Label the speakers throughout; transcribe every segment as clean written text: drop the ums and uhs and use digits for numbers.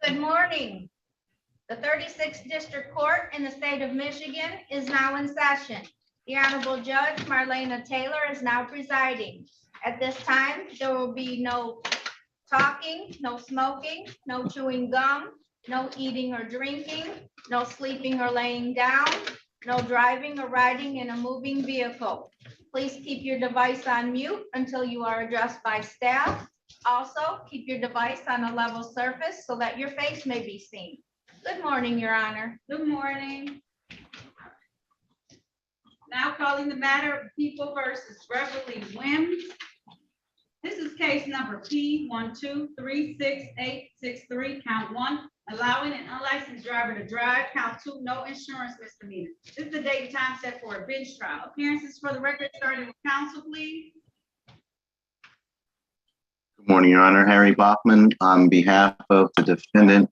Speaker 1: Good morning. The 36th District Court in the state of Michigan is now in session. The Honorable Judge Marlena Taylor is now presiding. At this time, there will be no talking, no smoking, no chewing gum, no eating or drinking, no sleeping or laying down, no driving or riding in a moving vehicle. Please keep your device on mute until you are addressed by staff. Also, keep your device on a level surface so that your face may be seen. Good morning, Your Honor.
Speaker 2: Good morning. Now calling the matter of People versus Beverly Wims. This is case number P1236863, count 1, allowing an unlicensed driver to drive, count 2, no insurance misdemeanor. This is the date and time set for a bench trial. Appearances for the record, starting with counsel, please.
Speaker 3: Good morning, Your Honor. Harry Bachman on behalf of the defendant.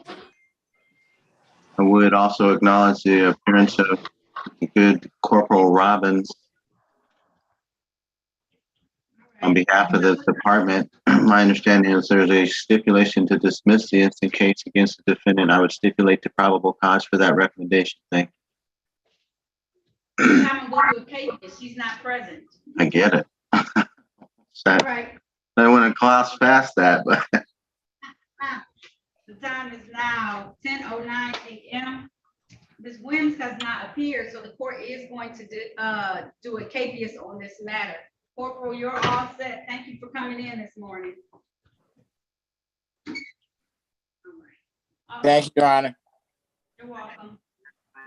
Speaker 3: I would also acknowledge the appearance of good Corporal Robbins on behalf of the department. My understanding is there's a stipulation to dismiss the instant case against the defendant. I would stipulate the probable cause for that recommendation. Thank you.
Speaker 2: She's not present.
Speaker 3: I get it.
Speaker 2: All right.
Speaker 3: I want to gloss past that, but
Speaker 2: The time is now 10:09 a.m. Ms. Wims has not appeared, so the court is going to do a capias on this matter. Corporal, you're all set. Thank you for coming in this morning. All right.
Speaker 4: Thank you, Your Honor.
Speaker 2: You're welcome.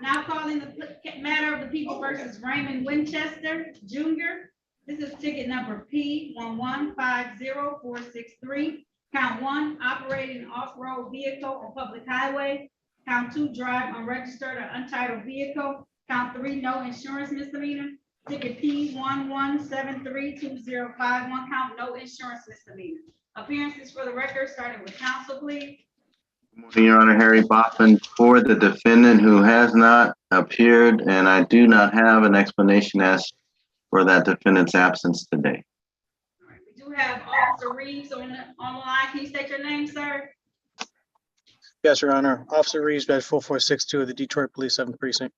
Speaker 2: Now calling the matter of the People versus Raymond Winchester Jr. This is ticket number P1150463. Count 1, operating an off-road vehicle on public highway. Count 2, drive unregistered or untitled vehicle. Count 3, no insurance misdemeanor. Ticket P1173205, count no insurance misdemeanor. Appearances for the record, starting with counsel, please.
Speaker 3: good morning, Your Honor. Harry Bachman for the defendant who has not appeared, and I do not have an explanation as for that defendant's absence today.
Speaker 2: All right, we do have Officer Reeves on the line. Can you state your name, sir?
Speaker 4: Yes, Your Honor. Officer Reeves, badge 4462 of the Detroit Police 7th Precinct.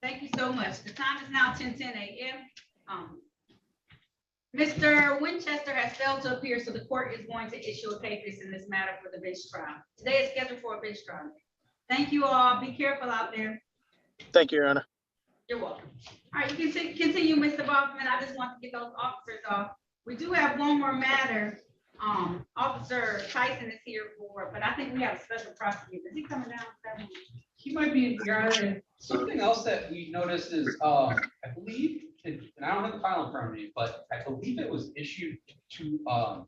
Speaker 2: Thank you so much. The time is now 10:10 a.m. Mr. Winchester has failed to appear, so the court is going to issue a capias in this matter for the bench trial. Today is scheduled for a bench trial. Thank you all. Be careful out there.
Speaker 4: Thank you, Your Honor.
Speaker 2: You're welcome. All right, you can continue, Mr. Bachman. I just want to get those officers off. We do have one more matter. Officer Tyson is here for, but I think we have a special prosecutor. Is he coming down?
Speaker 5: He might be in here. Something else that we noticed is, I believe, and I don't have the file in front of me, but I believe it was issued to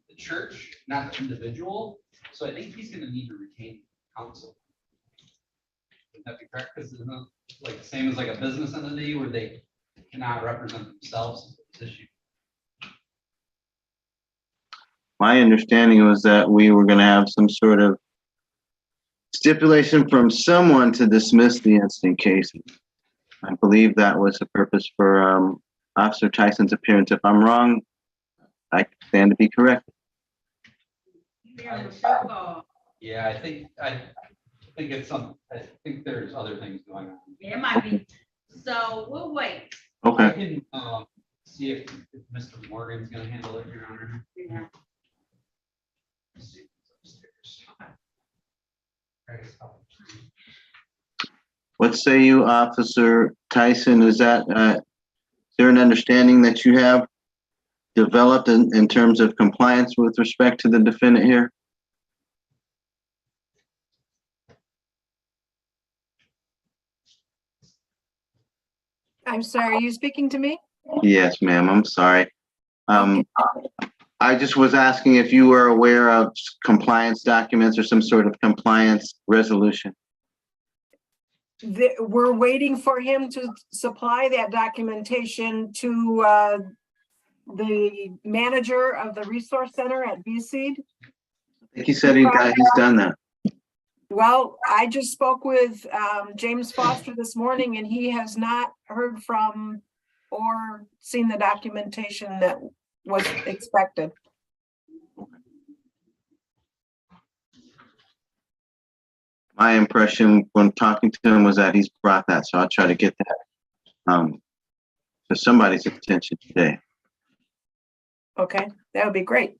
Speaker 5: the church, not the individual. So I think he's gonna need to retain counsel. Would that be correct? Because it's not like the same as like a business entity where they cannot represent themselves in this issue.
Speaker 3: My understanding was that we were going to have some sort of stipulation from someone to dismiss the instant cases. I believe that was the purpose for Officer Tyson's appearance. If I'm wrong, I stand to be corrected.
Speaker 5: Yeah, I think it's some. I think there's other things going on.
Speaker 2: Yeah, it might be. So we'll wait.
Speaker 3: Okay.
Speaker 5: I can see if Mr. Morgan's gonna handle it, Your Honor.
Speaker 2: Yeah.
Speaker 5: Let's see if it's upstairs.
Speaker 3: What say you, Officer Tyson? Is that, is there an understanding that you have developed in terms of compliance with respect to the defendant here?
Speaker 6: I'm sorry, are you speaking to me?
Speaker 3: Yes, ma'am. I'm sorry. I just was asking if you were aware of compliance documents or some sort of compliance resolution.
Speaker 6: We're waiting for him to supply that documentation to the manager of the resource center at BSeed.
Speaker 3: I think he said he's done that.
Speaker 6: Well, I just spoke with James Foster this morning, and he has not heard from or seen the documentation that was expected.
Speaker 3: My impression when talking to him was that he's brought that, so I'll try to get that to somebody's attention today.
Speaker 6: Okay, that would be great.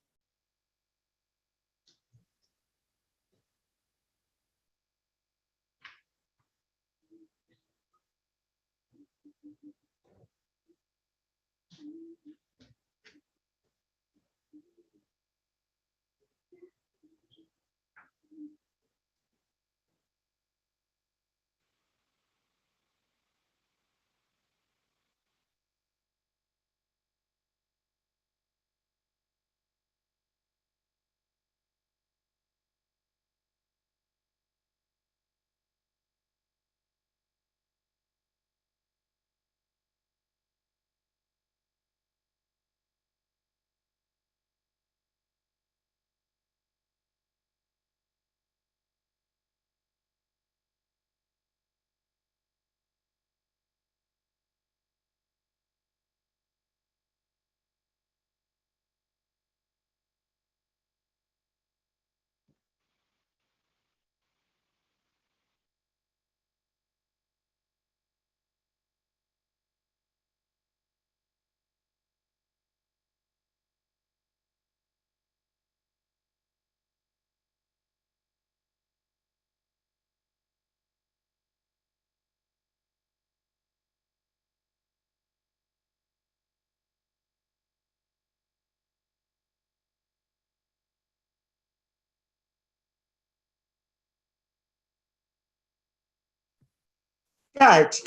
Speaker 7: Judge,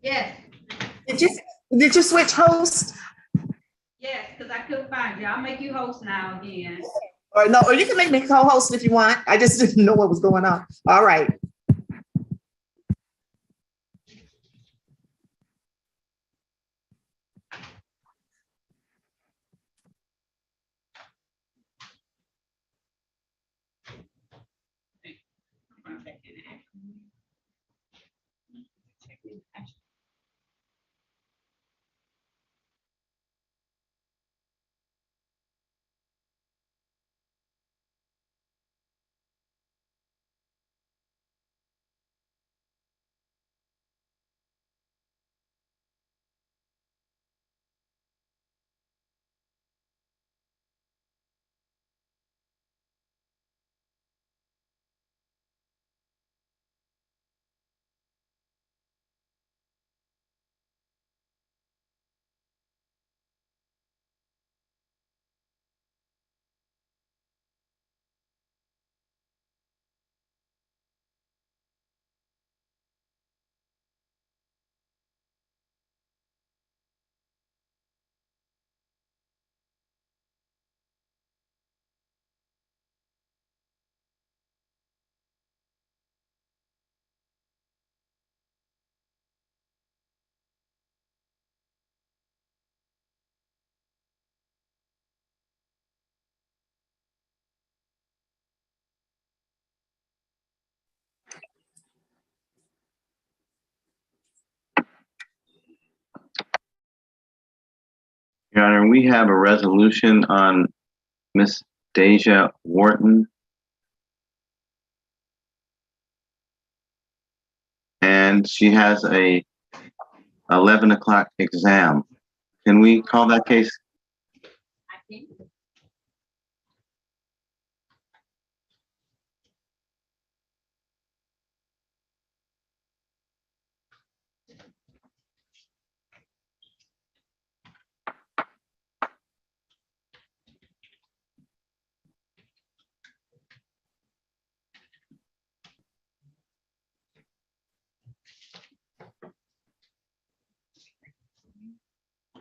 Speaker 2: Yes,
Speaker 7: did you, did you switch hosts?
Speaker 2: yes, because I couldn't find you. I'll make you host now again.
Speaker 7: Or no, or you can make me co-host if you want. I just didn't know what was going on. All right.
Speaker 3: Your Honor, we have a resolution on Miss Deja Wharton. And she has a 11 o'clock exam. Can we call that case?
Speaker 2: I think.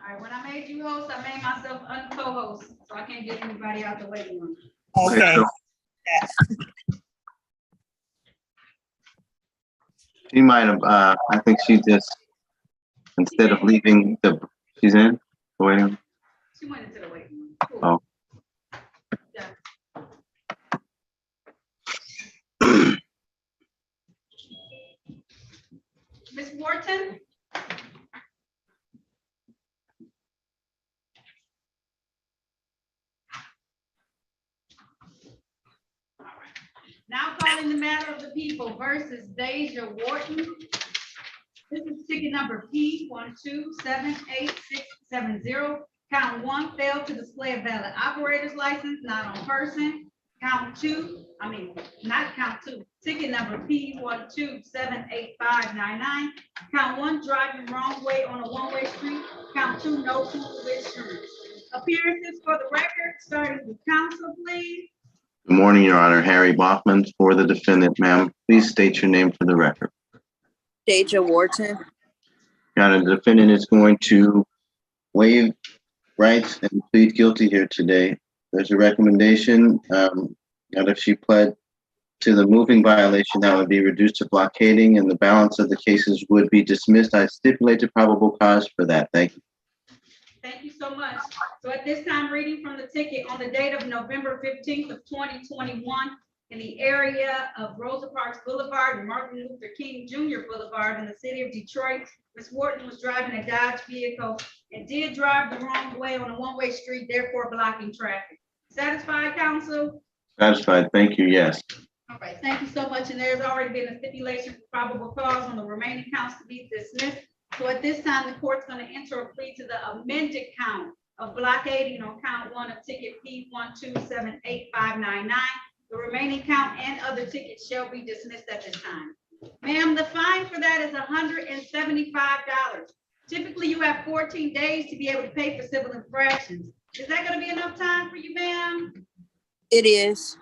Speaker 2: All right, when I made you host, I made myself co-host, so I can't get anybody out the waiting room.
Speaker 7: Okay.
Speaker 3: So she might have, I think she just, instead of leaving she's in the waiting room.
Speaker 2: She went into the waiting room. Cool.
Speaker 3: Oh.
Speaker 2: Yeah. Ms. Wharton? All right. in the matter of the people versus Deja Wharton. This is ticket number P 1278670. Count one, failed to display a valid operator's license, not on person. Count two, not count two, ticket number P 1278599. Count one, driving wrong way on a one-way street. Count two, no proof of insurance. Appearances for the record, starting with counsel, please.
Speaker 3: Good morning, Your Honor. Harry Bachman for the defendant, ma'am. Please state your name for the record.
Speaker 8: Deja Wharton.
Speaker 3: Your Honor, the defendant is going to waive rights and plead guilty here today. There's a recommendation that if she pled to the moving violation, that would be reduced to blockading and the balance of the cases would be dismissed. I stipulate the probable cause for that. Thank you.
Speaker 2: Thank you so much. So at this time, reading from the ticket on the date of November 15th of 2021 in the area of Rosa Parks Boulevard and Martin Luther King Jr. Boulevard in the city of Detroit, Ms. Wharton was driving a Dodge vehicle and did drive the wrong way on a one-way street, therefore blocking traffic. Satisfied, counsel?
Speaker 3: Satisfied. Thank you. Yes.
Speaker 2: All right, thank you so much. And there's already been a stipulation for probable cause on the remaining counts to be dismissed. So at this time, the court's going to enter a plea to the amended count of blockading on count one of ticket P 1278599. The remaining count and other tickets shall be dismissed at this time. Ma'am, the fine for that is $175. Typically, you have 14 days to be able to pay for civil infractions. Is that going to be enough time for you, ma'am?
Speaker 8: It is.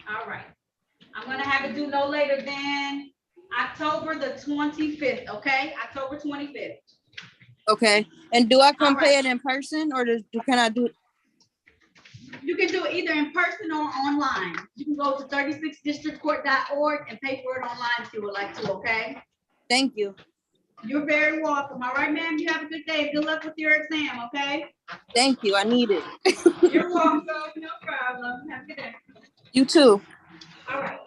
Speaker 2: All right. I'm gonna have it due no later than October the 25th, okay? October 25th.
Speaker 8: Okay. And do I come
Speaker 2: All
Speaker 8: pay
Speaker 2: right.
Speaker 8: it in person or can I do it?
Speaker 2: You can do it either in person or online. You can go to 36districtcourt.org and pay for it online if you would like to, okay?
Speaker 8: Thank you.
Speaker 2: You're very welcome. All right, ma'am, you have a good day. Good luck with your exam, okay?
Speaker 8: Thank you. I need it.
Speaker 2: You're welcome, no problem. Have a good day.
Speaker 8: You too.
Speaker 2: All right.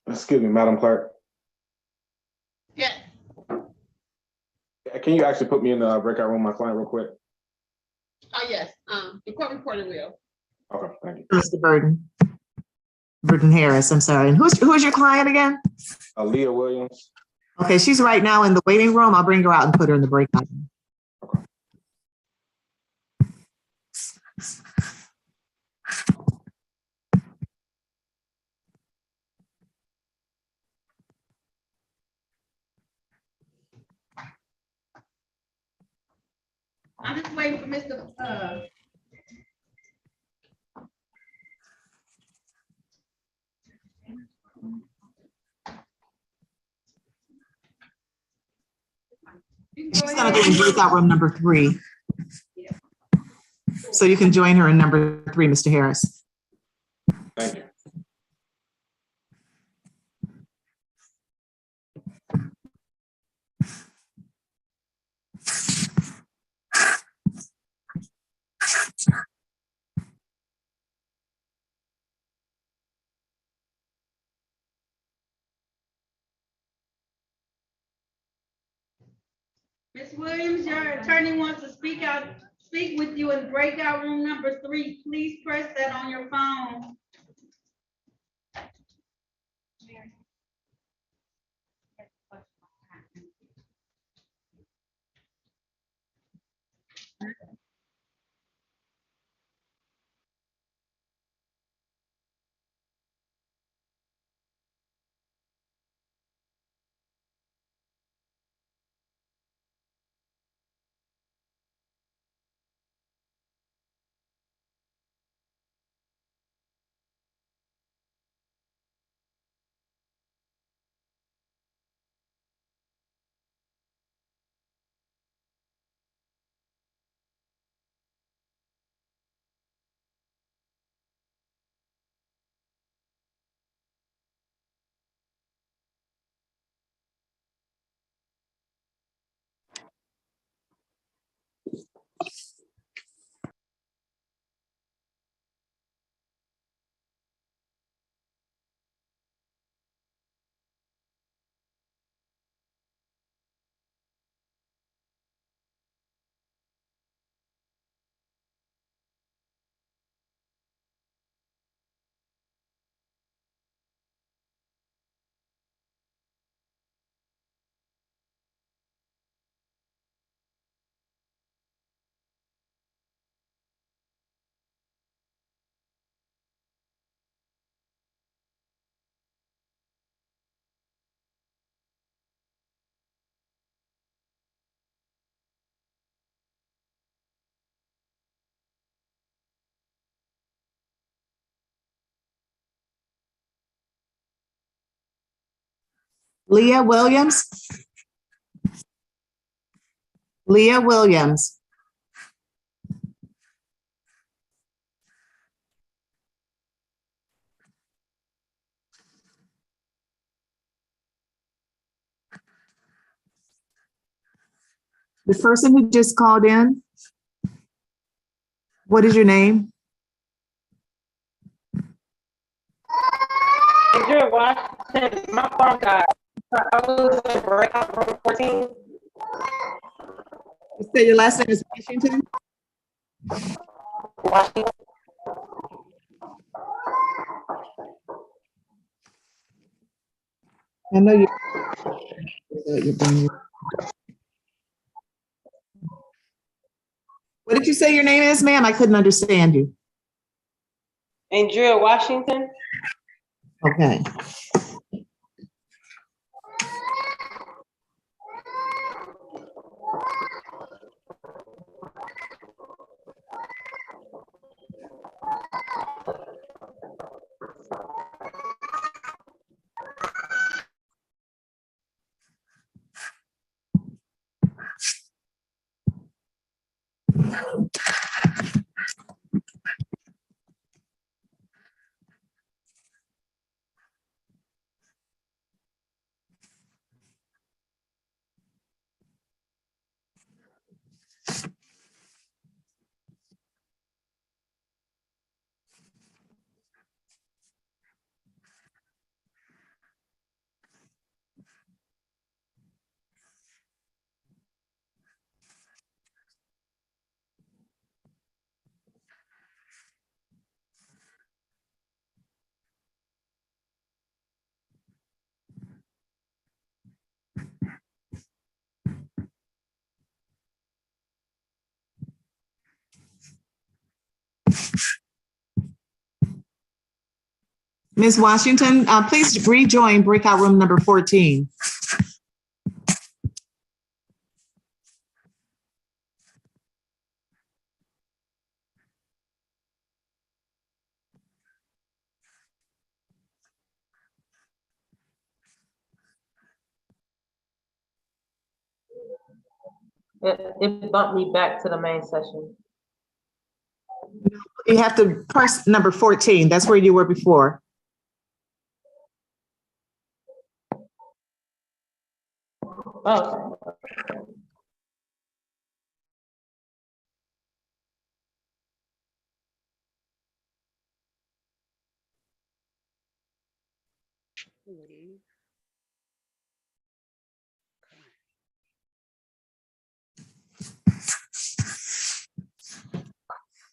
Speaker 9: Excuse me, Madam Clerk.
Speaker 10: Yes.
Speaker 9: Can you actually put me in the breakout room, my client, real quick?
Speaker 10: Oh, yes. The court reporter will.
Speaker 9: Okay, thank you.
Speaker 7: Mr. Burton. Burton Harris, I'm sorry. And who's your client again?
Speaker 9: Leah Williams.
Speaker 7: Okay, she's right now in the waiting room. I'll bring her out and put her in the breakout room.
Speaker 2: I'm just waiting for Mr.
Speaker 7: She's gonna be in breakout room number 3. So you can join her in number 3, Mr. Harris.
Speaker 9: Thank you.
Speaker 2: Ms. Williams, your attorney wants to speak with you in breakout room number 3. Please press that on your phone.
Speaker 7: Leah Williams. Leah Williams. The person who just called in, what is your name?
Speaker 11: Andrew Washington, my phone died. I was in breakout room 14.
Speaker 7: You say your last name is Washington?
Speaker 11: Washington.
Speaker 7: I know you. What did you say your name is, ma'am? I couldn't understand you.
Speaker 11: Andrea Washington.
Speaker 7: Okay. Ms. Washington, please rejoin breakout room number 14.
Speaker 11: It bumped me back to the main session.
Speaker 7: You have to press number 14. That's where you were before.
Speaker 11: Oh,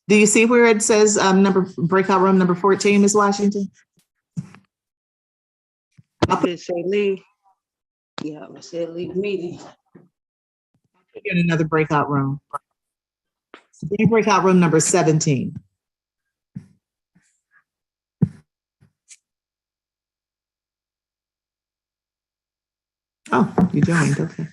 Speaker 7: Do you see where it says breakout room number 14, Ms. Washington?
Speaker 8: It say leave. Yeah, it said leave meeting.
Speaker 7: In another breakout room. Then breakout room number 17. Oh, you joined, okay.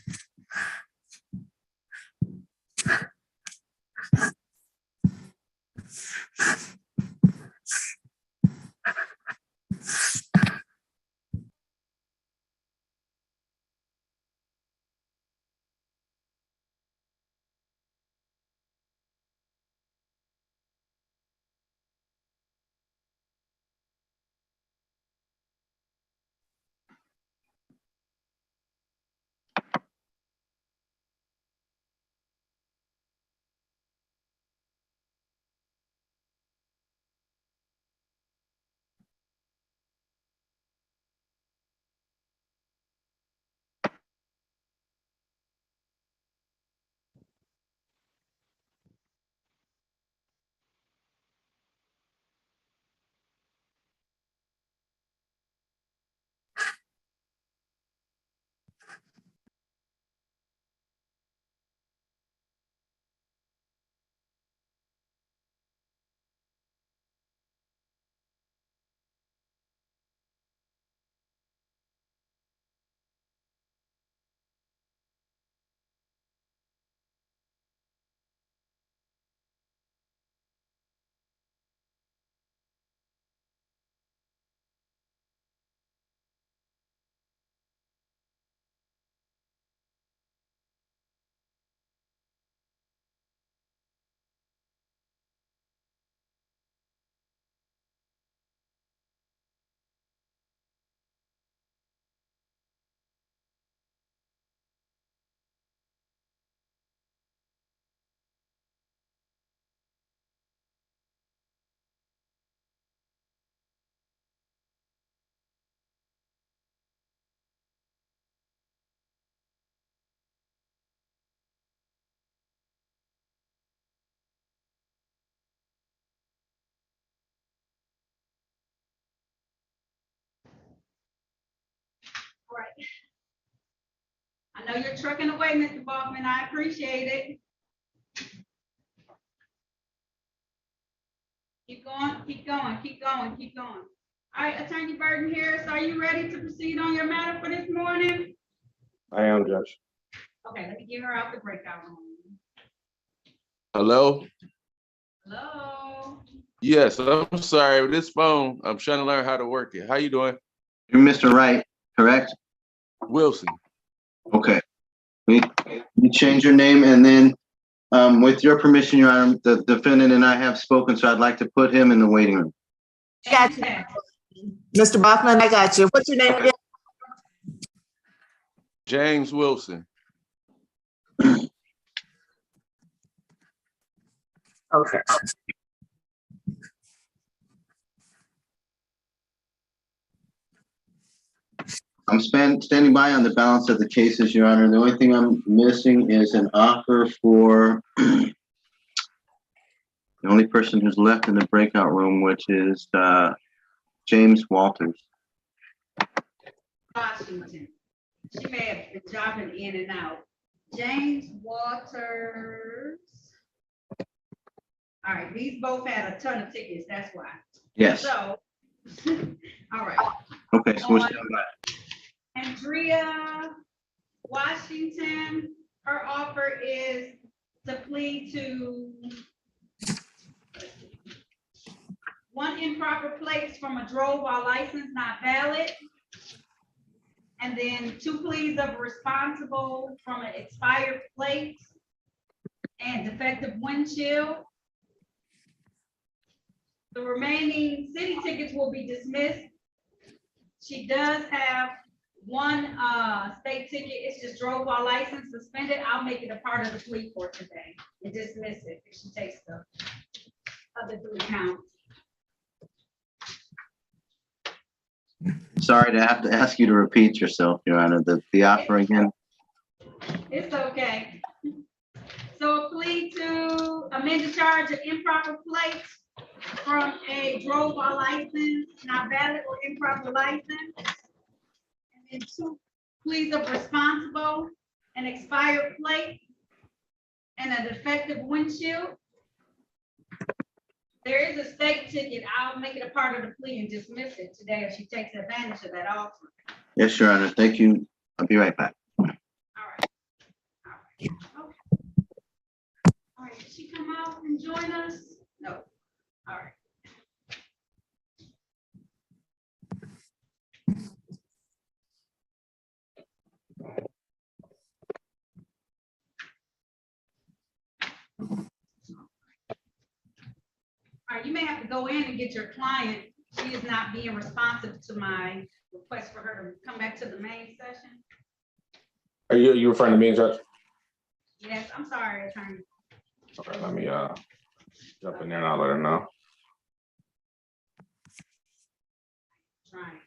Speaker 2: Right. I know you're trucking away, Mr. Bachman. I appreciate it. Keep going, keep going, keep going, keep going. All right, Attorney Burton Harris, are you ready to proceed on your matter for this morning?
Speaker 9: I am, Judge.
Speaker 2: Okay, let me get her out the breakout room.
Speaker 12: Hello?
Speaker 2: Hello?
Speaker 12: Yes, I'm sorry, with this phone, I'm trying to learn how to work it. How you doing?
Speaker 3: You're Mr. Wright, correct?
Speaker 12: Wilson.
Speaker 3: Okay. You change your name and then, with your permission, Your Honor, the defendant and I have spoken, so I'd like to put him in the waiting room.
Speaker 7: Got you. Mr. Bachman, I got you. What's your name again?
Speaker 12: James Wilson.
Speaker 7: Okay.
Speaker 3: I'm standing by on the balance of the cases, Your Honor. The only thing I'm missing is an offer for the only person who's left in the breakout room, which is James Walters.
Speaker 2: Washington. She may have been dropping in and out. James Waters. All right, these both had a ton of tickets, that's why.
Speaker 3: Yes.
Speaker 2: So All right.
Speaker 3: Okay, so we'll stand by.
Speaker 2: Andrea Washington, her offer is to plead to one improper place from a drove while license not valid. And then 2 pleas of responsible from an expired plate and defective windshield. The remaining city tickets will be dismissed. She does have 1 state ticket. It's just drove while license suspended. I'll make it a part of the plea for today and dismiss it if she takes the other 3 counts.
Speaker 3: Sorry to have to ask you to repeat yourself, Your Honor, the offer again.
Speaker 2: It's okay. So a plea to amend the charge of improper plates from a drove while license, not valid or improper license. And then 2 pleas of responsible, an expired plate, and a defective windshield. There is a state ticket. I'll make it a part of the plea and dismiss it today if she takes advantage of that offer.
Speaker 3: Yes, Your Honor. Thank you. I'll be right back.
Speaker 2: All right. Okay. All right, did she come out and join us? No. All right. All right, you may have to go in and get your client. She is not being responsive to my request for her to come back to the main session.
Speaker 9: Are you referring to me, Judge?
Speaker 2: Yes, I'm sorry, attorney.
Speaker 9: Okay, let me jump in there and I'll let her know.
Speaker 2: Trying.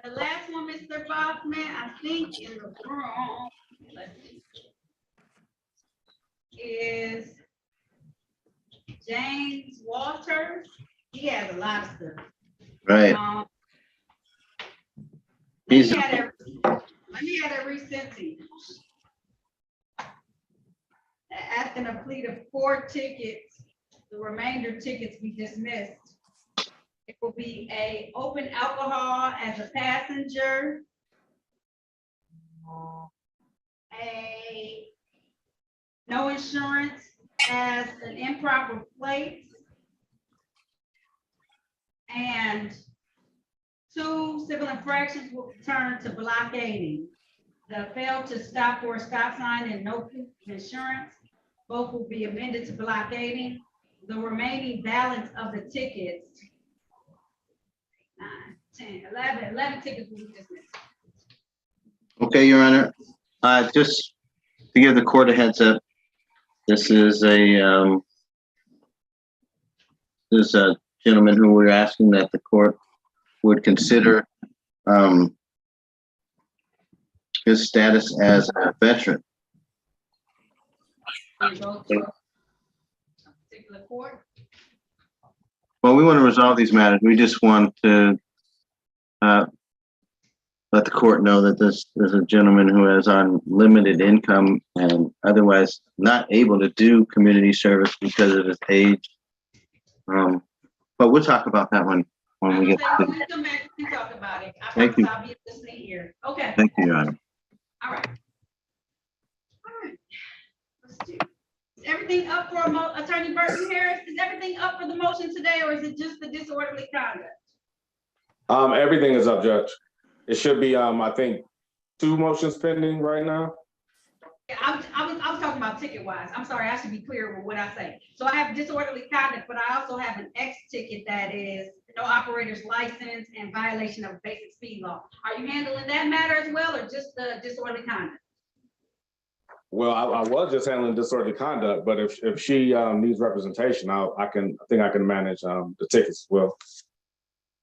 Speaker 2: And the last one, Mr. Bachman, I think in the room, let's see, is James Walters. He has a lot of stuff.
Speaker 3: Right.
Speaker 2: Let
Speaker 3: He's,
Speaker 2: me have that resent to you. Asking a plea of 4 tickets, the remainder tickets be dismissed. It will be a open alcohol as a passenger, a no insurance as an improper plate, and 2 civil infractions will return to blockading. The fail to stop for a stop sign and no proof of insurance, both will be amended to blockading. The remaining balance of the tickets, 9, 10, 11 tickets will be dismissed.
Speaker 3: okay, Your Honor. Just to give the court a heads up, this is a gentleman who we're asking that the court would consider his status as a veteran.
Speaker 2: You go to a particular court.
Speaker 3: Well, we want to resolve these matters. We just want to let the court know that this is a gentleman who is on limited income and otherwise not able to do community service because of his age. But we'll talk about that one when we get to
Speaker 2: We can come back and talk about it. I
Speaker 3: Thank
Speaker 2: promise
Speaker 3: you.
Speaker 2: I'll be listening here. Okay,
Speaker 3: Thank you, Your Honor.
Speaker 2: all right. All right. Let's do. Is everything up for Attorney Burton Harris? Is everything up for the motion today, or is it just the disorderly conduct?
Speaker 9: Everything is up, Judge. It should be, I think, 2 motions pending right now.
Speaker 2: Yeah, I was talking about ticket wise. I'm sorry, I should be clear with what I say. So I have disorderly conduct, but I also have an X ticket that is no operator's license and violation of basic speed law. Are you handling that matter as well, or just the disorderly conduct?
Speaker 9: Well, I was just handling disorderly conduct, but if she needs representation, I think I can manage the tickets as well.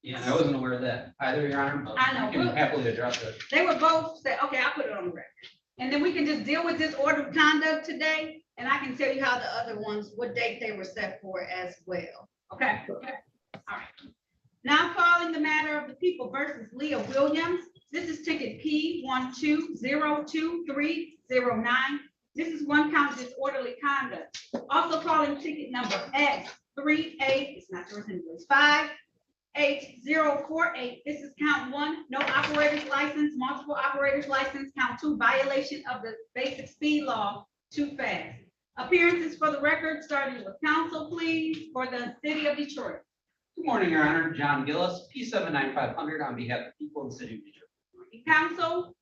Speaker 5: Yeah, I wasn't aware of that either, Your Honor. But
Speaker 2: I know.
Speaker 5: you can happily address it.
Speaker 2: They were both said, okay, I'll put it on the record. And then we can just deal with this order of conduct today, and I can tell you how the other ones, what date they were set for as well. Okay? All right. Now calling the matter of the people versus Leah Williams. This is ticket P1202309. This is one count of disorderly conduct. Also calling ticket number X38, it's not yours anyways, 58048. This is count 1, no operator's license, multiple operators license. Count 2, violation of the basic speed law, too fast. Appearances for the record, starting with counsel, please, for the city of Detroit.
Speaker 5: Good morning, Your Honor. John Gillis, P79500 on behalf of the people of the city of Detroit.
Speaker 2: Counsel,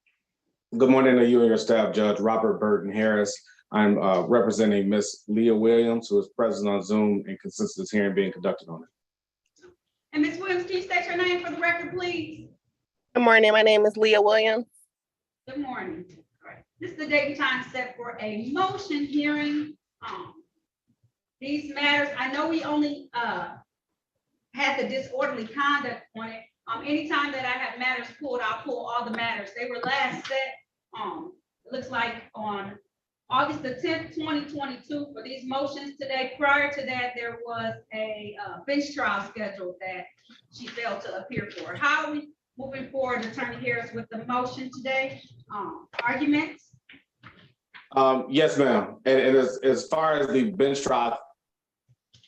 Speaker 9: Good morning to you and your staff, Judge Robert Burton Harris. I'm representing Miss Leah Williams, who is present on Zoom and consists of this hearing being conducted on it.
Speaker 2: and Ms. Williams, can you state your name for the record, please?
Speaker 11: Good morning. My name is Leah Williams.
Speaker 2: Good morning. All right. This is the date and time set for a motion hearing. These matters, I know we only had the disorderly conduct on it. Anytime that I have matters pulled, I'll pull all the matters. They were last set, it looks like on August the 10th, 2022 for these motions today. Prior to that, there was a bench trial scheduled that she failed to appear for. How are we moving forward, Attorney Harris, with the motion today? Arguments?
Speaker 9: Yes, ma'am. And as far as the bench trial,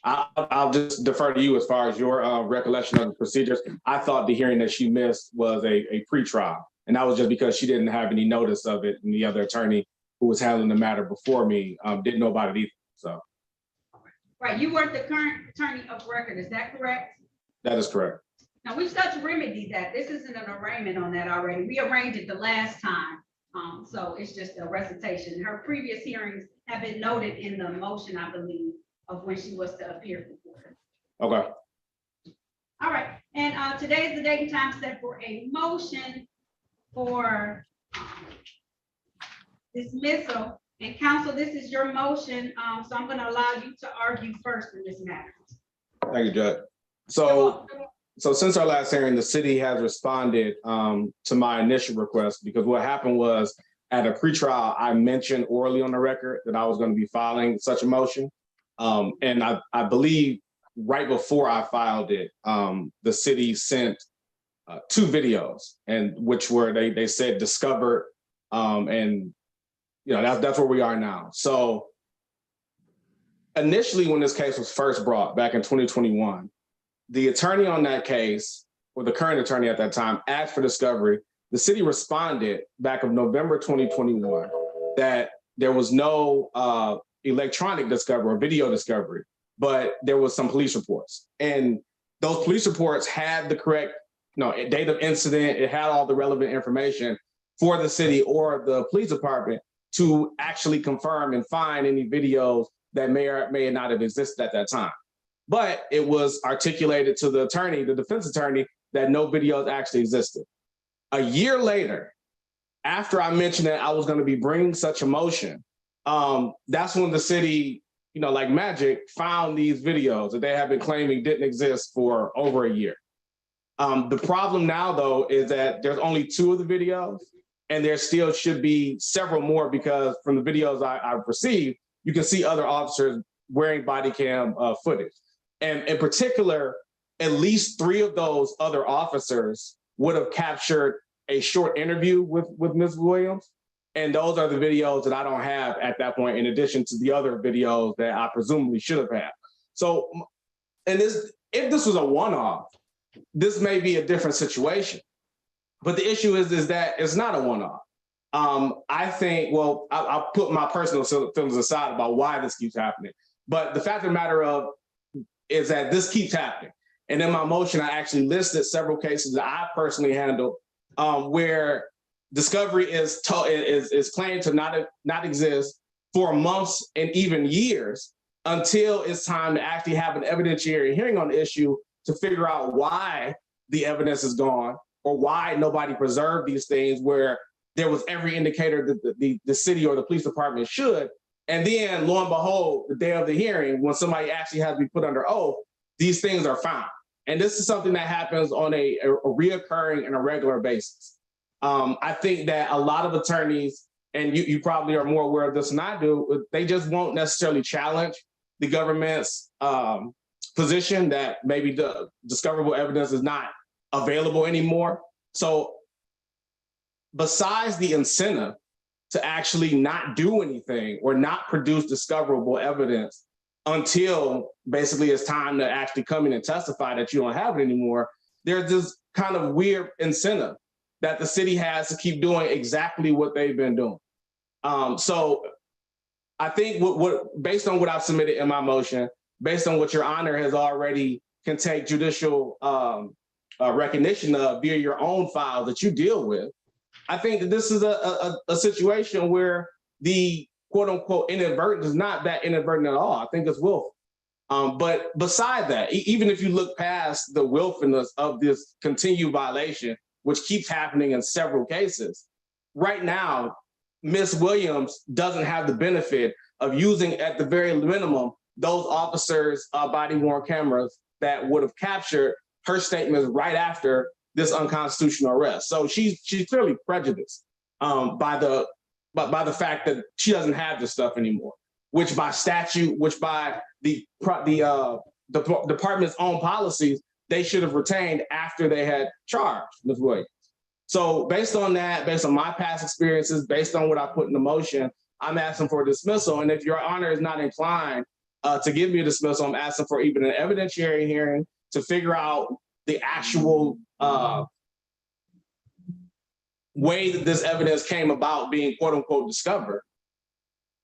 Speaker 9: I'll just defer to you as far as your recollection of the procedures. I thought the hearing that she missed was a pre-trial, and that was just because she didn't have any notice of it, and the other attorney who was handling the matter before me didn't know about it either. So.
Speaker 2: Right, you weren't the current attorney of record, is that correct?
Speaker 9: That is correct.
Speaker 2: Now, we've got to remedy that. This isn't an arraignment on that already. We arranged it the last time. So it's just a recitation. Her previous hearings have been noted in the motion, I believe, of when she was to appear before.
Speaker 9: Okay.
Speaker 2: All right, and today is the date and time set for a motion for dismissal. And counsel, this is your motion, so I'm gonna allow you to argue first in this matter.
Speaker 9: Thank you, Judge. So since our last hearing, the city has responded to my initial request, because what happened was at a pretrial, I mentioned orally on the record that I was going to be filing such a motion. And I believe right before I filed it, the city sent 2 videos, and which were they said discovered, and that's where we are now. So initially, when this case was first brought back in 2021, the attorney on that case, or the current attorney at that time, asked for discovery. The city responded back of November 2021 that there was no electronic discovery or video discovery, but there was some police reports. And those police reports had the correct date of incident. It had all the relevant information for the city or the police department to actually confirm and find any videos that may or may not have existed at that time. But it was articulated to the attorney, the defense attorney, that no videos actually existed. A year later, after I mentioned that I was going to be bringing such a motion, that's when the city, like magic, found these videos that they have been claiming didn't exist for over a year. The problem now, though, is that there's only 2 of the videos, and there still should be several more, because from the videos I've received, you can see other officers wearing body cam footage. And in particular, at least 3 of those other officers would have captured a short interview with Ms. Williams. And those are the videos that I don't have at that point, in addition to the other videos that I presumably should have had. So, and if this was a one-off, this may be a different situation. But the issue is that it's not a one-off. I think, well, I'll put my personal feelings aside about why this keeps happening. But the fact of the matter is that this keeps happening. And in my motion, I actually listed several cases that I personally handled where discovery is claimed to not exist for months and even years until it's time to actually have an evidentiary hearing on the issue to figure out why the evidence is gone or why nobody preserved these things where there was every indicator that the city or the police department should. And then, lo and behold, the day of the hearing, when somebody actually has to be put under oath, these things are found. And this is something that happens on a reoccurring and a regular basis. I think that a lot of attorneys, and you probably are more aware of this than I do, they just won't necessarily challenge the government's position that maybe the discoverable evidence is not available anymore. So besides the incentive to actually not do anything or not produce discoverable evidence until basically it's time to actually come in and testify that you don't have it anymore, there's this kind of weird incentive that the city has to keep doing exactly what they've been doing. So I think based on what I've submitted in my motion, based on what your honor has already can take judicial recognition of via your own file that you deal with, I think that this is a situation where the quote unquote inadvertent is not that inadvertent at all. I think it's willful. But beside that, even if you look past the willfulness of this continued violation, which keeps happening in several cases, right now, Ms. Williams doesn't have the benefit of using, at the very minimum, those officers' body-worn cameras that would have captured her statements right after this unconstitutional arrest. So she's clearly prejudiced by the fact that she doesn't have this stuff anymore, which by statute, which by the department's own policies, they should have retained after they had charged Ms. Williams. So based on that, based on my past experiences, based on what I put in the motion, I'm asking for a dismissal. And if your honor is not inclined to give me a dismissal, I'm asking for even an evidentiary hearing to figure out the actual way that this evidence came about being quote unquote discovered.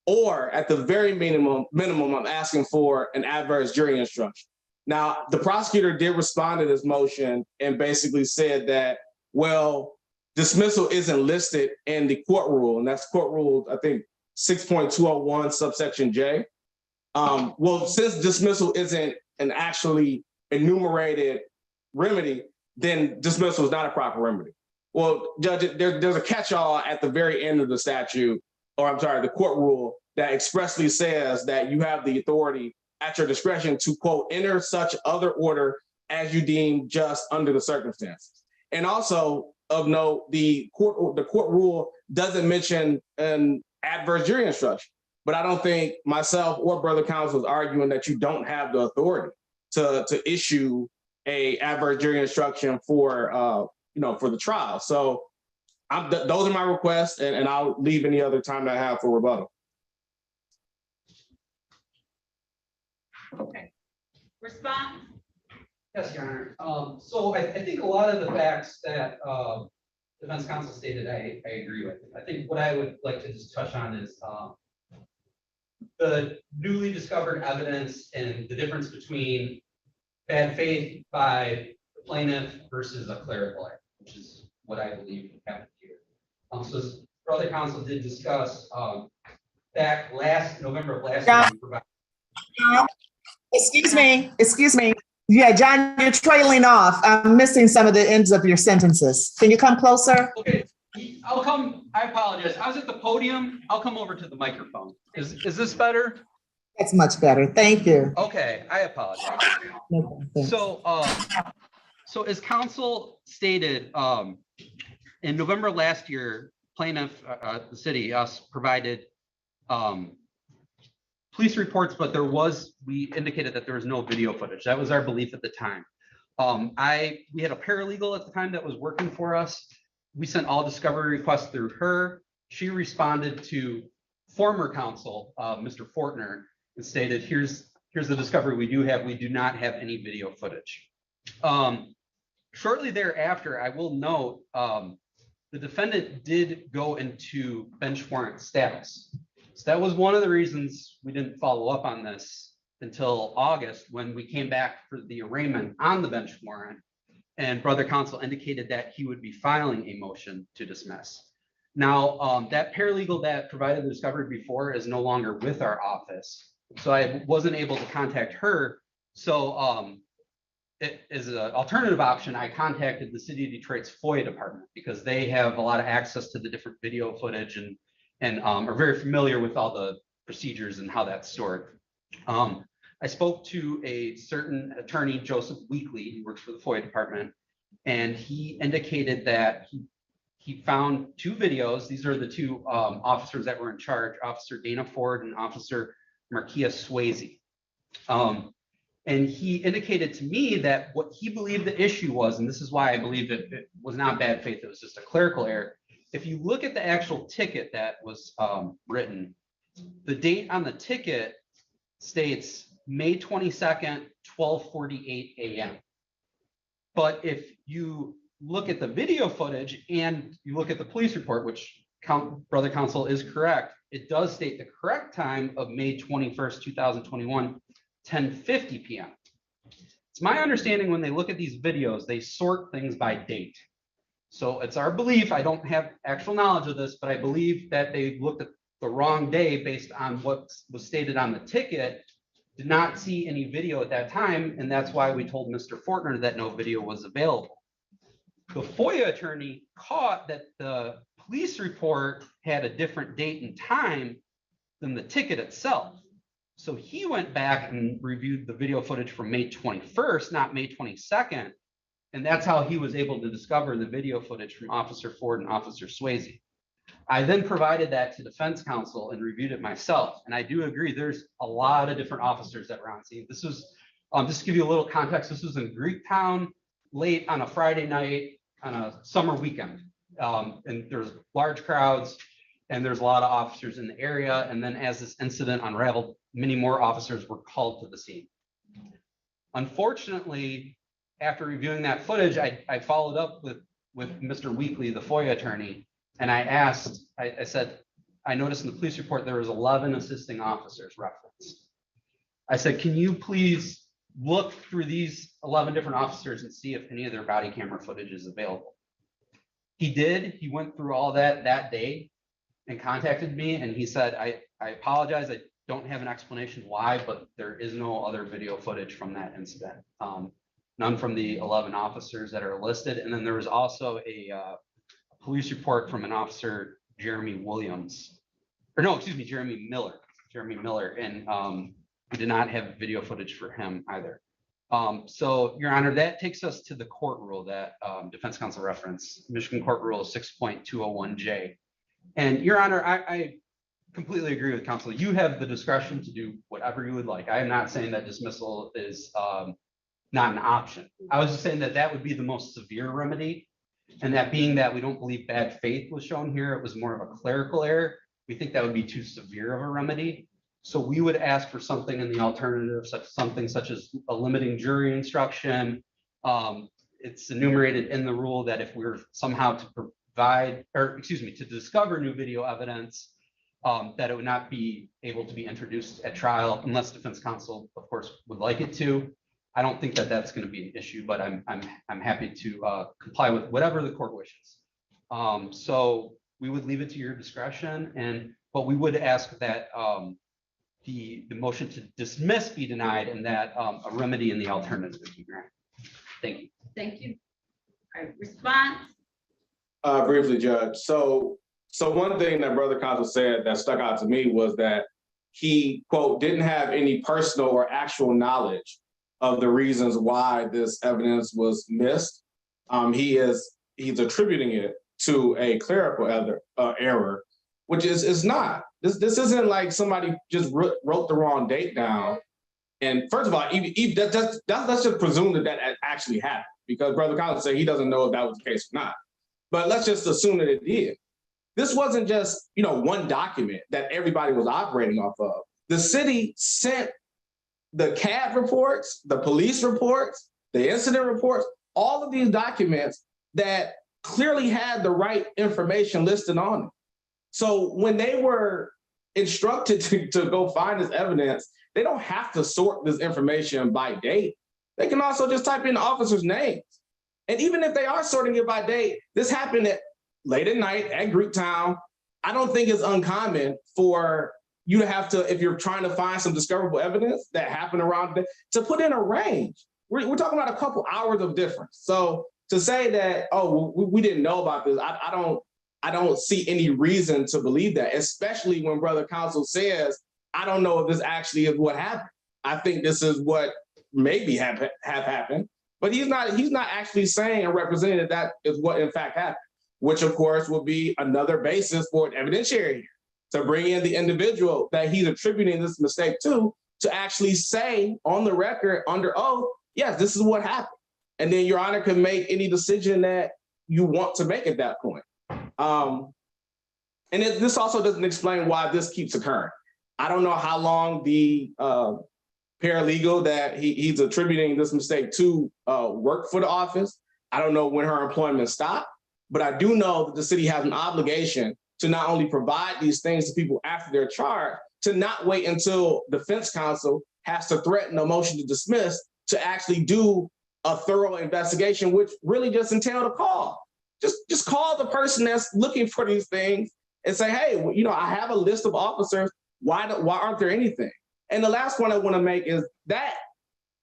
Speaker 9: Or at the very minimum, I'm asking for an adverse jury instruction. Now, the prosecutor did respond to this motion and basically said that, well, dismissal isn't listed in the court rule, and that's court rule, I think, 6.201 subsection J. Well, since dismissal isn't an actually enumerated remedy, then dismissal is not a proper remedy. Well, Judge, there's a catch-all at the very end of the statute, or I'm sorry, the court rule that expressly says that you have the authority at your discretion to, quote, enter such other order as you deem just under the circumstances. And also of note, the court rule doesn't mention an adverse jury instruction, but I don't think myself or brother counsel is arguing that you don't have the authority to issue a adverse jury instruction for for the trial. So those are my requests, and I'll leave any other time that I have for rebuttal.
Speaker 2: Okay. Response?
Speaker 5: Yes, Your Honor. So I think a lot of the facts that defense counsel stated, I agree with. I think what I would like to just touch on is the newly discovered evidence and the difference between bad faith by the plaintiff versus a clerical act, which is what I believe happened here. So as brother counsel did discuss back November of last year.
Speaker 7: Excuse me. Yeah, John, you're trailing off. I'm missing some of the ends of your sentences. Can you come closer?
Speaker 5: Okay, I'll come. I apologize. I was at the podium. I'll come over to the microphone. Is this better?
Speaker 7: That's much better. Thank you.
Speaker 5: Okay, I apologize.
Speaker 7: No, thanks.
Speaker 5: So as counsel stated, in November last year, plaintiff, the city, us provided police reports, but we indicated that there was no video footage. That was our belief at the time. We had a paralegal at the time that was working for us. we sent all discovery requests through her. She responded to former counsel, Mr. Fortner, and stated, here's the discovery we do have. We do not have any video footage. Shortly thereafter, I will note, the defendant did go into bench warrant status. So that was one of the reasons we didn't follow up on this until August, when we came back for the arraignment on the bench warrant. And brother counsel indicated that he would be filing a motion to dismiss. Now, that paralegal that provided the discovery before is no longer with our office. So I wasn't able to contact her. So it is an alternative option. I contacted the City of Detroit's FOIA department because they have a lot of access to the different video footage and are very familiar with all the procedures and how that's stored. I spoke to a certain attorney, Joseph Weekly, who works for the FOIA department, and he indicated that he found 2 videos. These are the 2 officers that were in charge, Officer Dana Ford and Officer Markia Swayze. And he indicated to me that what he believed the issue was, and this is why I believe it was not bad faith, it was just a clerical error. If you look at the actual ticket that was written, the date on the ticket states May 22nd, 12:48 a.m. But if you look at the video footage and you look at the police report, which brother counsel is correct, it does state the correct time of May 21st, 2021, 10:50 p.m. It's my understanding when they look at these videos, they sort things by date. So it's our belief, I don't have actual knowledge of this, but I believe that they looked at the wrong day based on what was stated on the ticket, did not see any video at that time, and that's why we told Mr. Fortner that no video was available. The FOIA attorney caught that the police report had a different date and time than the ticket itself. So he went back and reviewed the video footage from May 21st, not May 22nd. And that's how he was able to discover the video footage from Officer Ford and Officer Swayze. I then provided that to defense counsel and reviewed it myself. And I do agree, there's a lot of different officers that were on scene. This was, just to give you a little context, this was in Greektown late on a Friday night on a summer weekend. And there's large crowds and there's a lot of officers in the area. And then as this incident unraveled, many more officers were called to the scene. Unfortunately, after reviewing that footage, I followed up with Mr. Weekly, the FOIA attorney, and I asked, I said, I noticed in the police report there was 11 assisting officers referenced. I said, can you please look through these 11 different officers and see if any of their body camera footage is available? He did. He went through all that day and contacted me, and he said, I apologize. I don't have an explanation why, but there is no other video footage from that incident. None from the 11 officers that are listed. And then there was also a police report from an officer, Jeremy Williams, or no, excuse me, Jeremy Miller. And we did not have video footage for him either. So Your Honor, that takes us to the court rule that defense counsel referenced, Michigan Court Rule 6.201J. And Your Honor, I completely agree with counsel. You have the discretion to do whatever you would like. I am not saying that dismissal is not an option. I was just saying that that would be the most severe remedy. And that being that we don't believe bad faith was shown here, it was more of a clerical error. We think that would be too severe of a remedy. So we would ask for something in the alternative, something such as a limiting jury instruction. It's enumerated in the rule that if we're somehow to provide, or excuse me, to discover new video evidence, that it would not be able to be introduced at trial unless defense counsel, of course, would like it to. I don't think that that's going to be an issue, but I'm happy to comply with whatever the court wishes. So we would leave it to your discretion, but we would ask that the motion to dismiss be denied and that a remedy in the alternative be granted. Thank you.
Speaker 2: Thank you. All right, response?
Speaker 9: Briefly, Judge. So one thing that Brother Counsel said that stuck out to me was that he, quote, didn't have any personal or actual knowledge of the reasons why this evidence was missed. He's attributing it to a clerical error, which is not. This isn't like somebody just wrote the wrong date down. And first of all, let's just presume that actually happened, because Brother Collins said he doesn't know if that was the case or not. but let's just assume that it did. This wasn't just, one document that everybody was operating off of. The city sent the CAD reports, the police reports, the incident reports, all of these documents that clearly had the right information listed on it. So when they were instructed to go find this evidence, they don't have to sort this information by date. They can also just type in the officers' names. And even if they are sorting it by date, this happened late at night at Greektown. I don't think it's uncommon for you to have to, if you're trying to find some discoverable evidence that happened around the day, to put in a range. We're talking about a couple hours of difference. So to say that, oh, we didn't know about this, I don't see any reason to believe that, especially when Brother Counsel says, I don't know if this actually is what happened. I think this is what maybe have happened, but he's not actually saying and representing that is what in fact happened, which of course will be another basis for an evidentiary hearing, to bring in the individual that he's attributing this mistake to actually say on the record under oath, yes, this is what happened. And then Your Honor can make any decision that you want to make at that point. This also doesn't explain why this keeps occurring. I don't know how long the paralegal that he's attributing this mistake to worked for the office. I don't know when her employment stopped, but I do know that the city has an obligation to not only provide these things to people after they're charged, to not wait until defense counsel has to threaten a motion to dismiss to actually do a thorough investigation, which really just entailed a call. Just call the person that's looking for these things and say, hey, I have a list of officers. Why aren't there anything? And the last one I want to make is that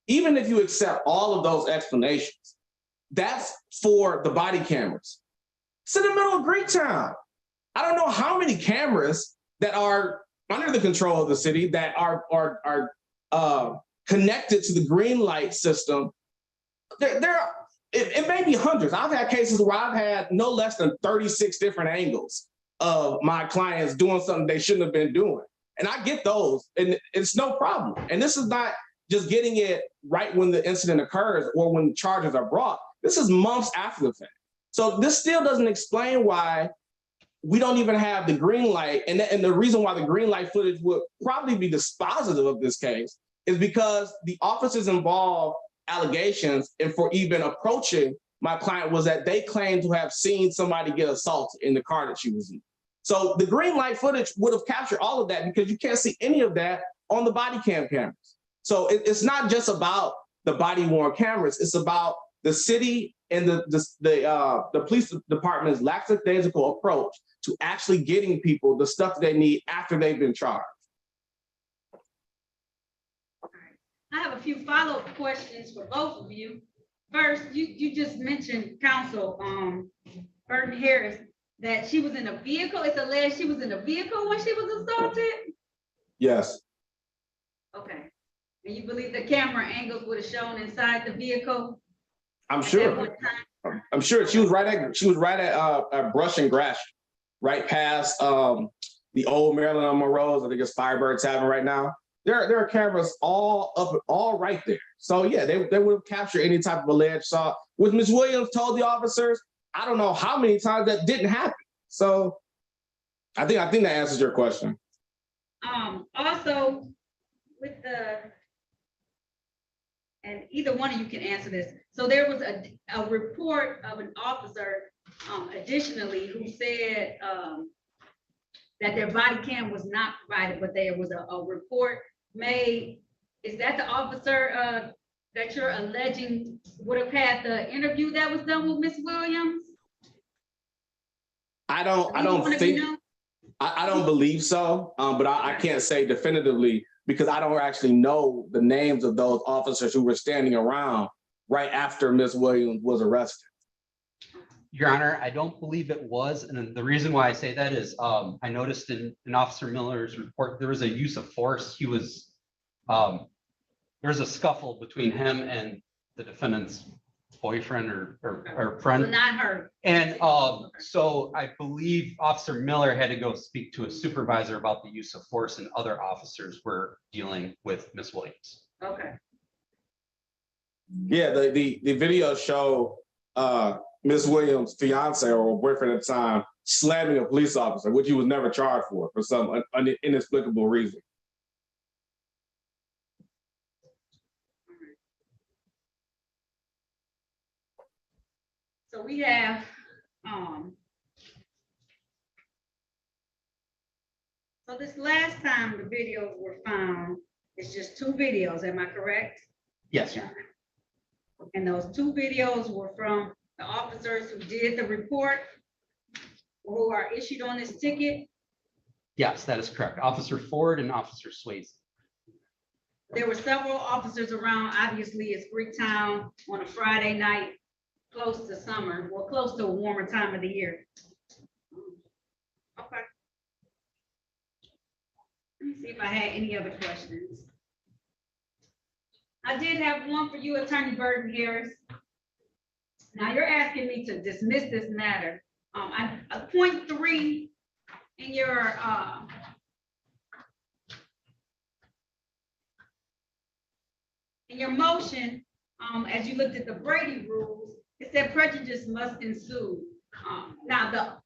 Speaker 9: even if you accept all of those explanations, that's for the body cameras. It's in the middle of Greektown. I don't know how many cameras that are under the control of the city that are connected to the green light system. It may be hundreds. I've had cases where I've had no less than 36 different angles of my clients doing something they shouldn't have been doing. And I get those, and it's no problem. And this is not just getting it right when the incident occurs or when charges are brought. This is months after the fact. So this still doesn't explain why we don't even have the green light. And the reason why the green light footage would probably be dispositive of this case is because the officers involved allegations and for even approaching my client was that they claimed to have seen somebody get assaulted in the car that she was in. So the green light footage would have captured all of that because you can't see any of that on the body cam cameras. So it's not just about the body worn cameras. It's about the city and the police department's lackadaisical approach to actually getting people the stuff that they need after they've been charged.
Speaker 2: I have a few follow-up questions for both of you. First, you just mentioned counsel Burton Harris that she was in a vehicle. It's alleged she was in a vehicle when she was assaulted.
Speaker 9: Yes.
Speaker 2: Okay. And you believe the camera angles would have shown inside the vehicle?
Speaker 9: I'm sure. I'm sure she was right at Brush and Grash, right past the old Maryland Monroe's. I think it's Firebird Tavern right now. There are cameras all right there. So yeah, they would have captured any type of alleged assault. With Ms. Williams told the officers, I don't know how many times that didn't happen. So I think that answers your question.
Speaker 2: Also with and either one of you can answer this. So there was a report of an officer additionally who said that their body cam was not provided, but there was a report made. Is that the officer that you're alleging would have had the interview that was done with Ms. Williams? I don't
Speaker 9: believe so, but I can't say definitively because I don't actually know the names of those officers who were standing around right after Ms. Williams was arrested.
Speaker 5: Your Honor, I don't believe it was. And the reason why I say that is I noticed in Officer Miller's report, there was a use of force. He was, there was a scuffle between him and the defendant's boyfriend or friend.
Speaker 2: But not her.
Speaker 5: And so I believe Officer Miller had to go speak to a supervisor about the use of force, and other officers were dealing with Ms. Williams.
Speaker 2: Okay.
Speaker 9: Yeah, the video show Ms. Williams' fiance or boyfriend at the time slamming a police officer, which he was never charged for some inexplicable reason.
Speaker 2: So we have, so this last time the videos were found, it's just 2 videos, am I correct?
Speaker 5: Yes, Your Honor.
Speaker 2: And those 2 videos were from the officers who did the report, who are issued on this ticket.
Speaker 5: Yes, that is correct. Officer Ford and Officer Swayze.
Speaker 2: There were several officers around. Obviously, it's Greektown on a Friday night, close to summer, or close to a warmer time of the year. Okay. Let me see if I had any other questions. I did have one for you, Attorney Burton Harris. Now you're asking me to dismiss this matter. Point 3 in your motion, as you looked at the Brady rules, it said prejudice must ensue. Now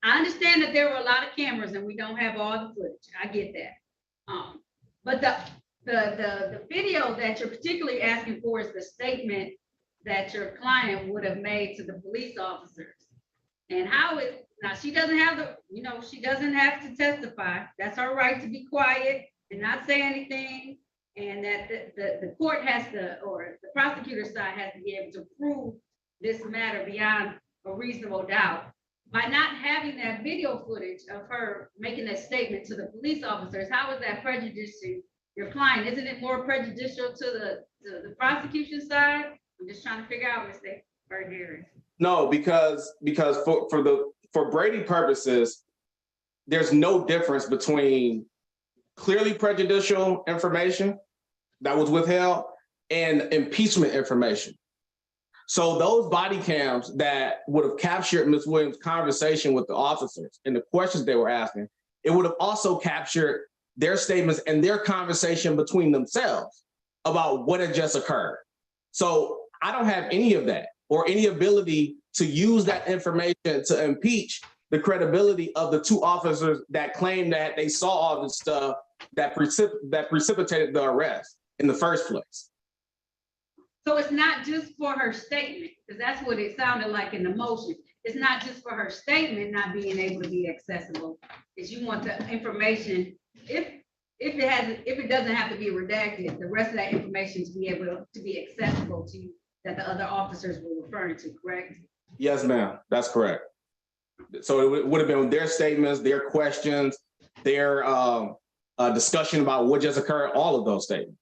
Speaker 2: I understand that there were a lot of cameras and we don't have all the footage. I get that. But the video that you're particularly asking for is the statement that your client would have made to the police officers. And how it, now she doesn't have the, she doesn't have to testify. That's her right to be quiet and not say anything. And that the court has to, or the prosecutor side has to be able to prove this matter beyond a reasonable doubt. By not having that video footage of her making that statement to the police officers, how is that prejudicing your client? Isn't it more prejudicial to the prosecution side? I'm just trying to figure out, Mr. Burton.
Speaker 9: No, because for Brady purposes, there's no difference between clearly prejudicial information that was withheld and impeachment information. So those body cams that would have captured Ms. Williams' conversation with the officers and the questions they were asking, it would have also captured their statements and their conversation between themselves about what had just occurred. So I don't have any of that or any ability to use that information to impeach the credibility of the 2 officers that claim that they saw all this stuff that precipitated the arrest in the first place.
Speaker 2: So it's not just for her statement, because that's what it sounded like in the motion. It's not just for her statement not being able to be accessible. Is you want the information, if it doesn't have to be redacted, the rest of that information to be able to be accessible to you, that the other officers were referring to, correct?
Speaker 9: Yes, ma'am, that's correct. So it would have been their statements, their questions, their discussion about what just occurred, all of those statements.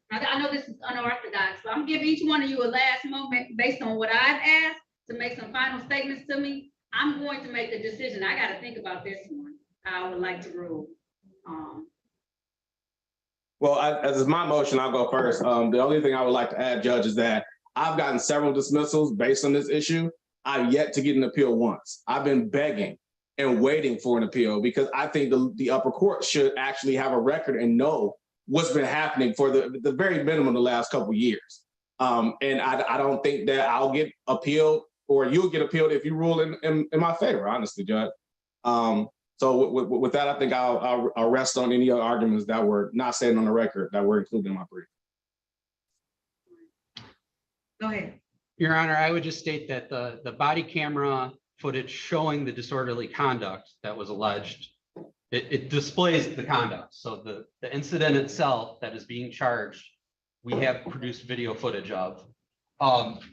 Speaker 2: I know this is unorthodox, but I'm giving each one of you a last moment based on what I've asked to make some final statements to me. I'm going to make the decision. I got to think about this one. I would like to rule.
Speaker 9: Well, as is my motion, I'll go first. The only thing I would like to add, Judge, is that I've gotten several dismissals based on this issue. I've yet to get an appeal once. I've been begging and waiting for an appeal because I think the upper court should actually have a record and know what's been happening for the very minimum the last couple of years. And I don't think that I'll get appealed or you'll get appealed if you rule in my favor, honestly, Judge. So with that, I think I'll rest on any other arguments that were not said on the record that were included in my brief.
Speaker 2: Go ahead.
Speaker 5: Your Honor, I would just state that the body camera footage showing the disorderly conduct that was alleged, it displays the conduct. So the incident itself that is being charged, we have produced video footage of.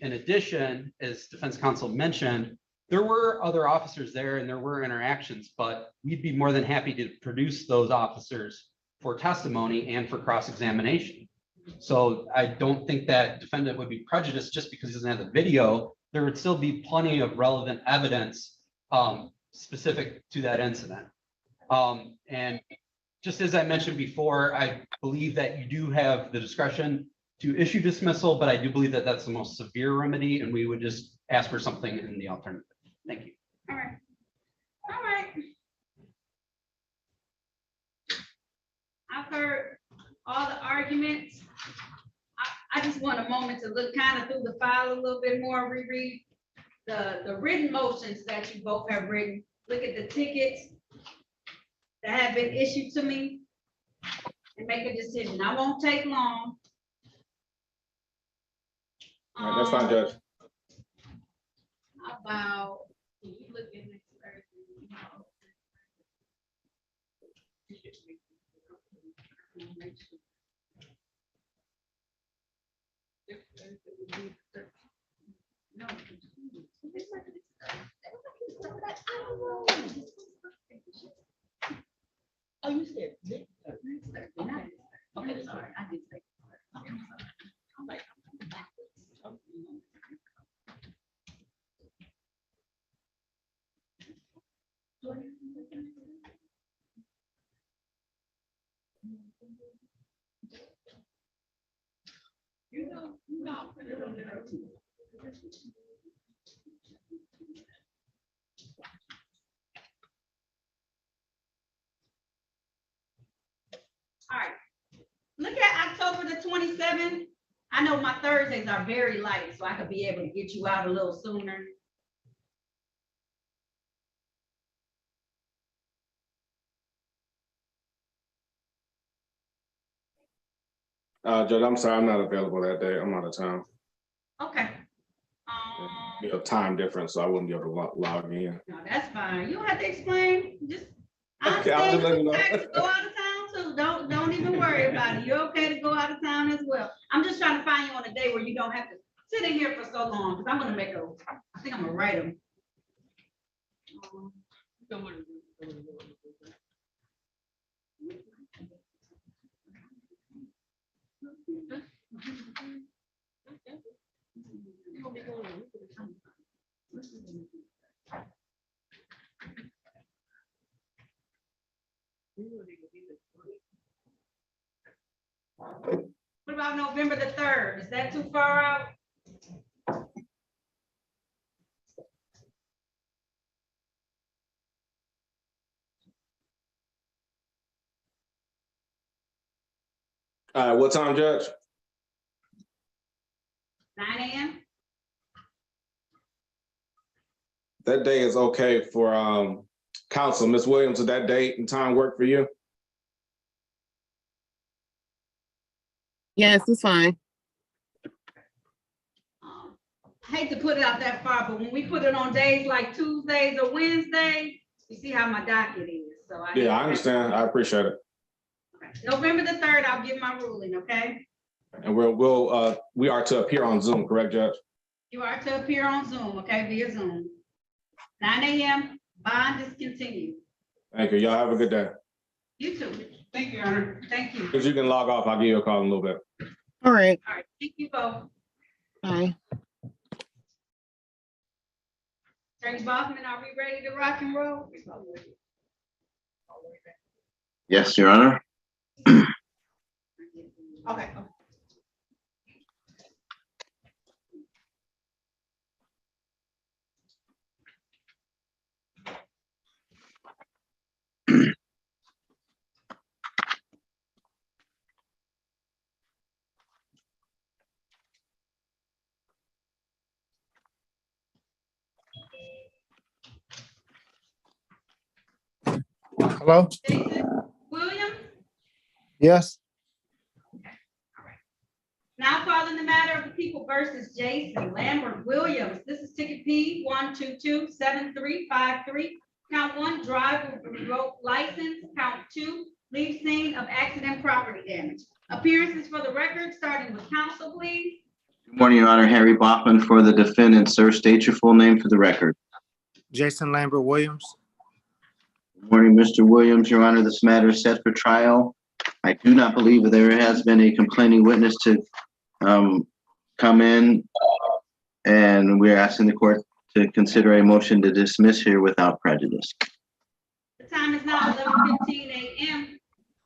Speaker 5: In addition, as defense counsel mentioned, there were other officers there and there were interactions, but we'd be more than happy to produce those officers for testimony and for cross-examination. So I don't think that defendant would be prejudiced just because he doesn't have the video. There would still be plenty of relevant evidence specific to that incident. And just as I mentioned before, I believe that you do have the discretion to issue dismissal, but I do believe that that's the most severe remedy and we would just ask for something in the alternative. Thank you.
Speaker 2: All right. All right. I've heard all arguments. I just want a moment to look kind of through the file a little bit more, reread the written motions that you both have written. Look at the tickets that have been issued to me and make a decision. I won't take long.
Speaker 9: All right, that's fine, Judge.
Speaker 2: How about, can you look at next Thursday? No.
Speaker 10: Oh, you said.
Speaker 2: Okay, sorry, I did say.
Speaker 10: I'm like,
Speaker 2: All right. Look at October the 27th. I know my Thursdays are very light, so I could be able to get you out a little sooner.
Speaker 9: Judge, I'm sorry, I'm not available that day. I'm out of town.
Speaker 2: Okay.
Speaker 9: You know, time difference, so I wouldn't be able to log in.
Speaker 2: No, that's fine. You don't have to explain. Just, I
Speaker 9: Okay, I'll just let you know.
Speaker 2: understand you go out of town, so don't even worry about it. You're okay to go out of town as well. I'm just trying to find you on a day where you don't have to sit in here for so long, because I'm gonna make I think I'm gonna write them. What about November the 3rd? Is that too far out?
Speaker 9: What time, Judge?
Speaker 2: 9 a.m.?
Speaker 9: That day is okay for council. Ms. Williams, did that date and time work for you?
Speaker 8: Yes, it's fine.
Speaker 2: I hate to put it out that far, but when we put it on days like Tuesdays or Wednesdays, you see how my docket is, so.
Speaker 9: Yeah, I understand. I appreciate it.
Speaker 2: Okay. November the 3rd, I'll give my ruling, okay?
Speaker 9: And we are to appear on Zoom, correct, Judge?
Speaker 2: You are to appear on Zoom, okay, via Zoom. 9 a.m., bond is continued.
Speaker 9: Thank you. Y'all have a good day.
Speaker 2: You too.
Speaker 5: Thank you, Your Honor.
Speaker 2: Thank you.
Speaker 9: If you can log off, I'll give you a call in a little bit.
Speaker 8: All right.
Speaker 2: All right, thank you both.
Speaker 8: Bye.
Speaker 2: Attorney Bachman, are we ready to rock and roll?
Speaker 3: Yes, Your Honor.
Speaker 2: Okay.
Speaker 4: Hello?
Speaker 2: Jason Williams?
Speaker 4: Yes?
Speaker 2: Now calling the matter of the people versus Jason Lambert Williams. This is ticket P 1227353. Count 1, drive with revoked license. Count 2, leave scene of accident property damage. Appearances for the record, starting with counsel, please.
Speaker 3: Good morning, Your Honor. Harry Bachman for the defendant. Sir, state your full name for the record.
Speaker 4: Jason Lambert Williams.
Speaker 3: Good morning, Mr. Williams. Your Honor, this matter is set for trial. I do not believe that there has been a complaining witness to come in, and we're asking the court to consider a motion to dismiss here without prejudice.
Speaker 2: The time is now 11:15 a.m.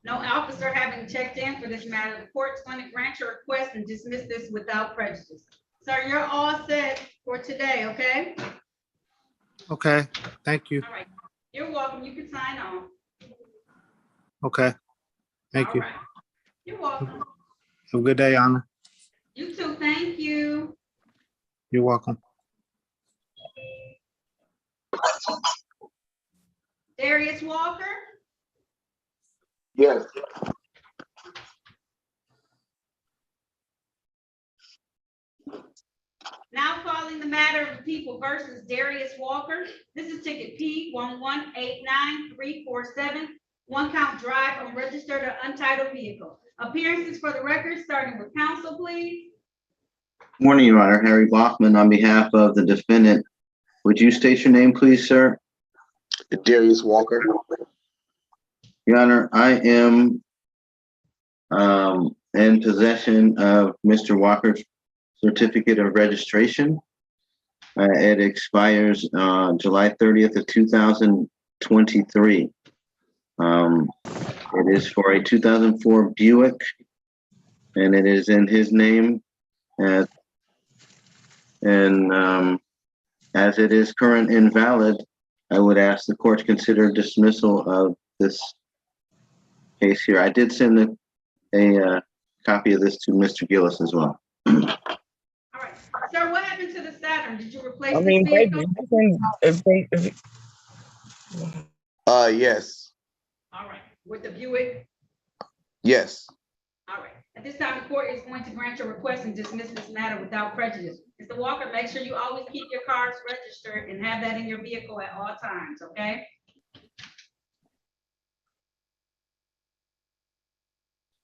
Speaker 2: No officer having checked in for this matter. The court's going to grant your request and dismiss this without prejudice. Sir, you're all set for today, okay?
Speaker 4: Okay, thank you.
Speaker 2: All right. You're welcome. You can sign on.
Speaker 4: Okay, thank you.
Speaker 2: All right. You're welcome.
Speaker 4: Have a good day, Honor.
Speaker 2: You too, thank you.
Speaker 4: You're welcome.
Speaker 2: Darius Walker,
Speaker 9: Yes.
Speaker 2: now calling the matter of the people versus Darius Walker. This is ticket P 1189347, one count drive on registered or untitled vehicle. Appearances for the record, starting with counsel, please.
Speaker 3: Morning, Your Honor. Harry Bachman on behalf of the defendant. Would you state your name, please, sir?
Speaker 9: Darius Walker.
Speaker 3: Your Honor, I am in possession of Mr. Walker's certificate of registration. It expires July 30th of 2023. It is for a 2004 Buick, and it is in his name. As it is current and valid, I would ask the court to consider dismissal of this case here. I did send a copy of this to Mr. Gillis as well.
Speaker 2: All right, sir, what happened to the Saturn? Did you replace
Speaker 11: I
Speaker 2: this
Speaker 11: mean,
Speaker 2: vehicle?
Speaker 9: Yes.
Speaker 2: All right, with the Buick?
Speaker 9: Yes.
Speaker 2: All right, at this time, the court is going to grant your request and dismiss this matter without prejudice. Mr. Walker, make sure you always keep your cars registered and have that in your vehicle at all times, okay?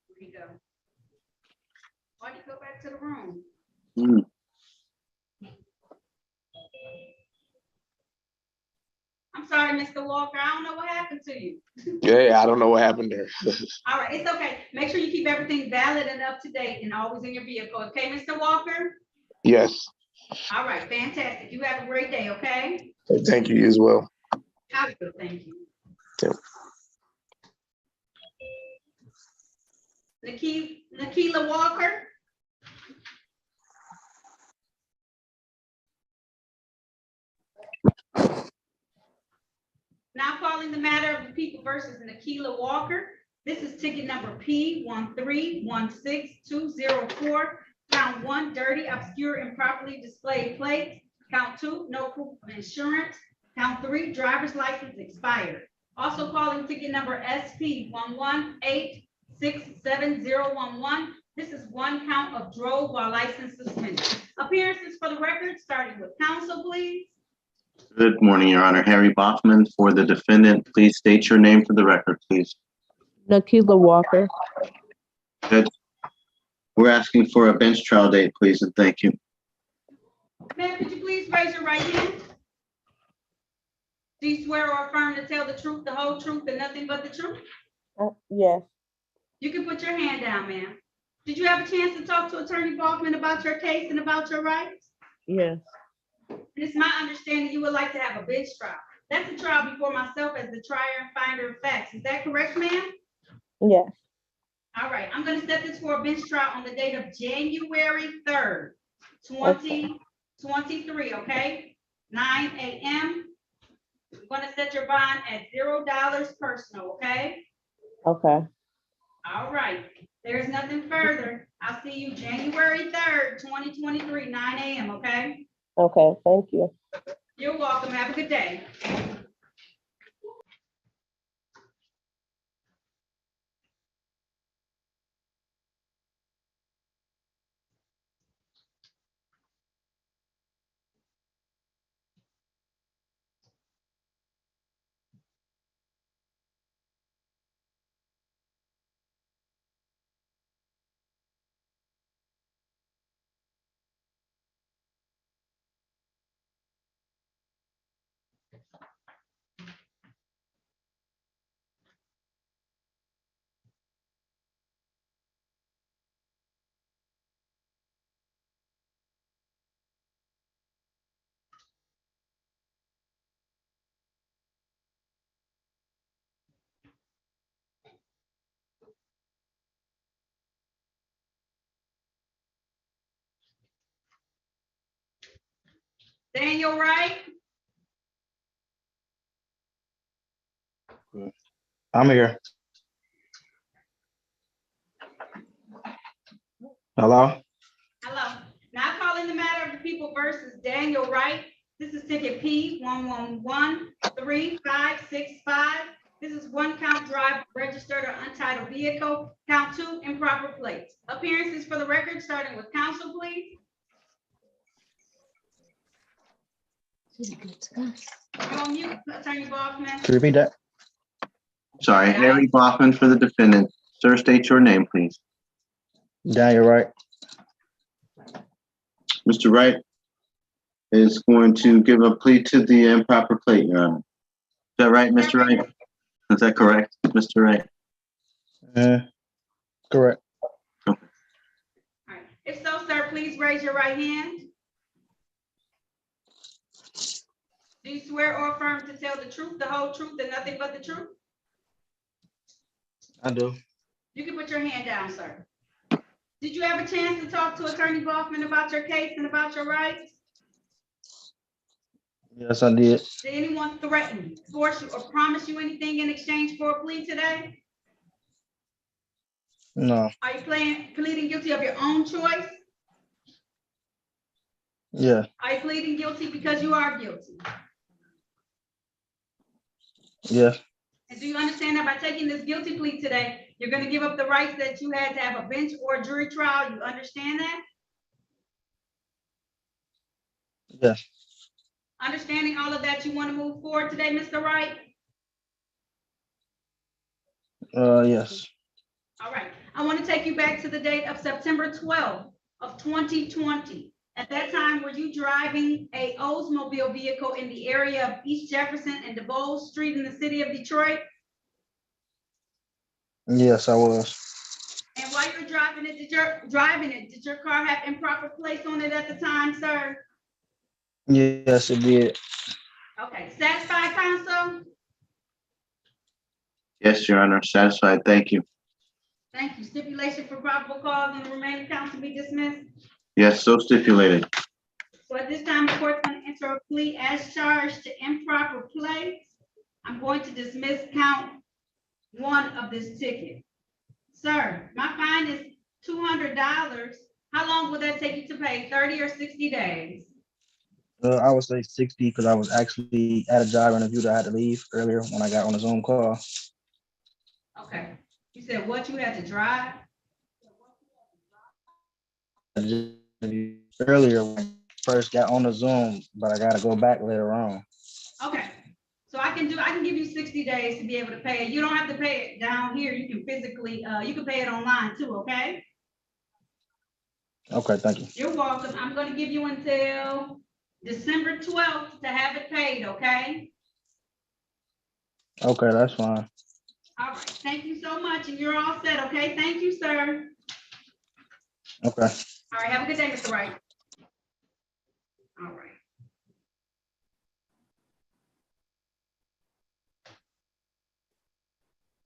Speaker 2: Here you go. Why do you go back to the room? I'm sorry, Mr. Walker, I don't know what happened to you.
Speaker 9: Yeah, I don't know what happened there.
Speaker 2: All right, it's okay. Make sure you keep everything valid and up to date and always in your vehicle, okay, Mr. Walker?
Speaker 9: Yes.
Speaker 2: All right, fantastic. You have a great day, okay?
Speaker 9: Thank you as well.
Speaker 2: Thank you.
Speaker 9: Yep.
Speaker 2: Nikila Walker? Now calling the matter of the people versus Nikila Walker. This is ticket number P 1316204. Count 1, dirty, obscure, improperly displayed plates. Count 2, no proof of insurance. Count 3, driver's license expired. Also calling ticket number SP 1186711. This is one count of drove while license suspended. Appearances for the record, starting with counsel, please.
Speaker 3: Good morning, Your Honor. Harry Bachman for the defendant. Please state your name for the record, please.
Speaker 11: Nikila Walker.
Speaker 3: Judge, we're asking for a bench trial date, please, and thank you.
Speaker 2: Ma'am, could you please raise your right hand? Do you swear or affirm to tell the truth, the whole truth, and nothing but the truth?
Speaker 11: Yes.
Speaker 2: You can put your hand down, ma'am. Did you have a chance to talk to Attorney Bachman about your case and about your rights?
Speaker 11: Yes.
Speaker 2: It's my understanding you would like to have a bench trial. That's a trial before myself as the trier and finder of facts. Is that correct, ma'am?
Speaker 11: Yes.
Speaker 2: All right, I'm gonna set this for a bench trial on the date of January 3rd, 2023, okay? 9 a.m. I'm gonna set your bond at $0 personal, okay?
Speaker 11: Okay.
Speaker 2: All right, there's nothing further. I'll see you January 3rd, 2023, 9 a.m., okay?
Speaker 11: Okay. Thank you.
Speaker 2: You're welcome. Have a good day. Daniel Wright?
Speaker 4: I'm here.
Speaker 13: Hello?
Speaker 2: Hello. Now calling the matter of the people versus Daniel Wright. This is ticket P 1113565. This is one count drive registered or untitled vehicle. Count two, improper plates. Appearances for the record, starting with counsel, please. You're on mute, Attorney Bachman.
Speaker 13: Can you repeat that?
Speaker 3: Sorry, Harry Baughman for the defendant. Sir, state your name, please.
Speaker 13: Daniel Wright.
Speaker 3: Mr. Wright is going to give a plea to the improper plate, Your Honor. Is that right, Mr. Wright? Is that correct, Mr. Wright?
Speaker 13: Correct.
Speaker 2: All right. If so, sir, please raise your right hand. Do you swear or affirm to tell the truth, the whole truth, and nothing but the truth?
Speaker 13: I do.
Speaker 2: You can put your hand down, sir. Did you have a chance to talk to Attorney Bachman about your case and about your rights?
Speaker 13: Yes, I did.
Speaker 2: Did anyone threaten, force you, or promise you anything in exchange for a plea today?
Speaker 13: No.
Speaker 2: Are you pleading guilty of your own choice?
Speaker 13: Yeah.
Speaker 2: Are you pleading guilty because you are guilty?
Speaker 13: Yeah.
Speaker 2: And do you understand that by taking this guilty plea today, you're going to give up the rights that you had to have a bench or a jury trial? You understand that?
Speaker 13: Yeah.
Speaker 2: Understanding all of that, you want to move forward today, Mr. Wright?
Speaker 13: Yes.
Speaker 2: All right. I want to take you back to the date of September 12th of 2020. At that time, were you driving a Oldsmobile vehicle in the area of East Jefferson and DeBoles Street in the city of Detroit?
Speaker 13: Yes, I was.
Speaker 2: And while you were driving it, did your car have improper plates on it at the time, sir?
Speaker 13: Yes, it did.
Speaker 2: Okay, satisfied, counsel?
Speaker 3: Yes, Your Honor, satisfied. Thank you.
Speaker 2: Thank you. Stipulation for probable cause and the remaining counts to be dismissed.
Speaker 3: Yes, so stipulated.
Speaker 2: So at this time, the court's going to enter a plea as charged to improper plates. I'm going to dismiss count one of this ticket. Sir, my fine is $200. How long will that take you to pay? 30 or 60 days?
Speaker 13: I would say 60 because I was actually at a job interview that I had to leave earlier when I got on the Zoom call.
Speaker 2: Okay. You said what you had to drive?
Speaker 13: Earlier when I first got on the Zoom, but I got to go back later on.
Speaker 2: Okay. So I can give you 60 days to be able to pay it. You don't have to pay it down here. You can physically, you can pay it online too, okay?
Speaker 13: Okay, thank you.
Speaker 2: You're welcome. I'm going to give you until December 12th to have it paid, okay?
Speaker 13: Okay, that's fine.
Speaker 2: All right. Thank you so much. And you're all set, okay? Thank you, sir.
Speaker 13: Okay.
Speaker 2: All right. Have a good day, Mr. Wright. All right.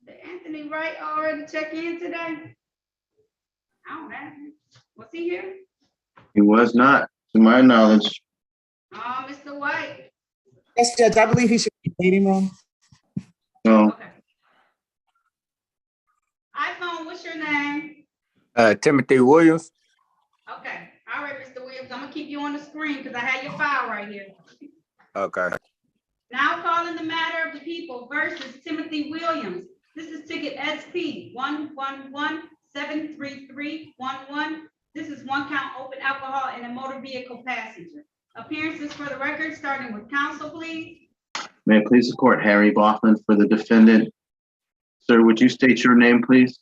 Speaker 2: Did Anthony Wright already check in today? I don't know. Was he here?
Speaker 3: He was not, to my knowledge.
Speaker 2: Oh, Mr. White.
Speaker 7: Yes, Judge, I believe he should be in the waiting room.
Speaker 3: No.
Speaker 2: Okay. iPhone, what's your name?
Speaker 14: Timothy Williams.
Speaker 2: Okay. All right, Mr. Williams. I'm gonna keep you on the screen because I have your file right here.
Speaker 14: Okay.
Speaker 2: Now calling the matter of the people versus Timothy Williams. This is ticket SP 111-73311. This is one count open alcohol in a motor vehicle passenger. Appearances for the record, starting with counsel, please.
Speaker 3: May it please the court, Harry Baughman for the defendant. Sir, would you state your name, please?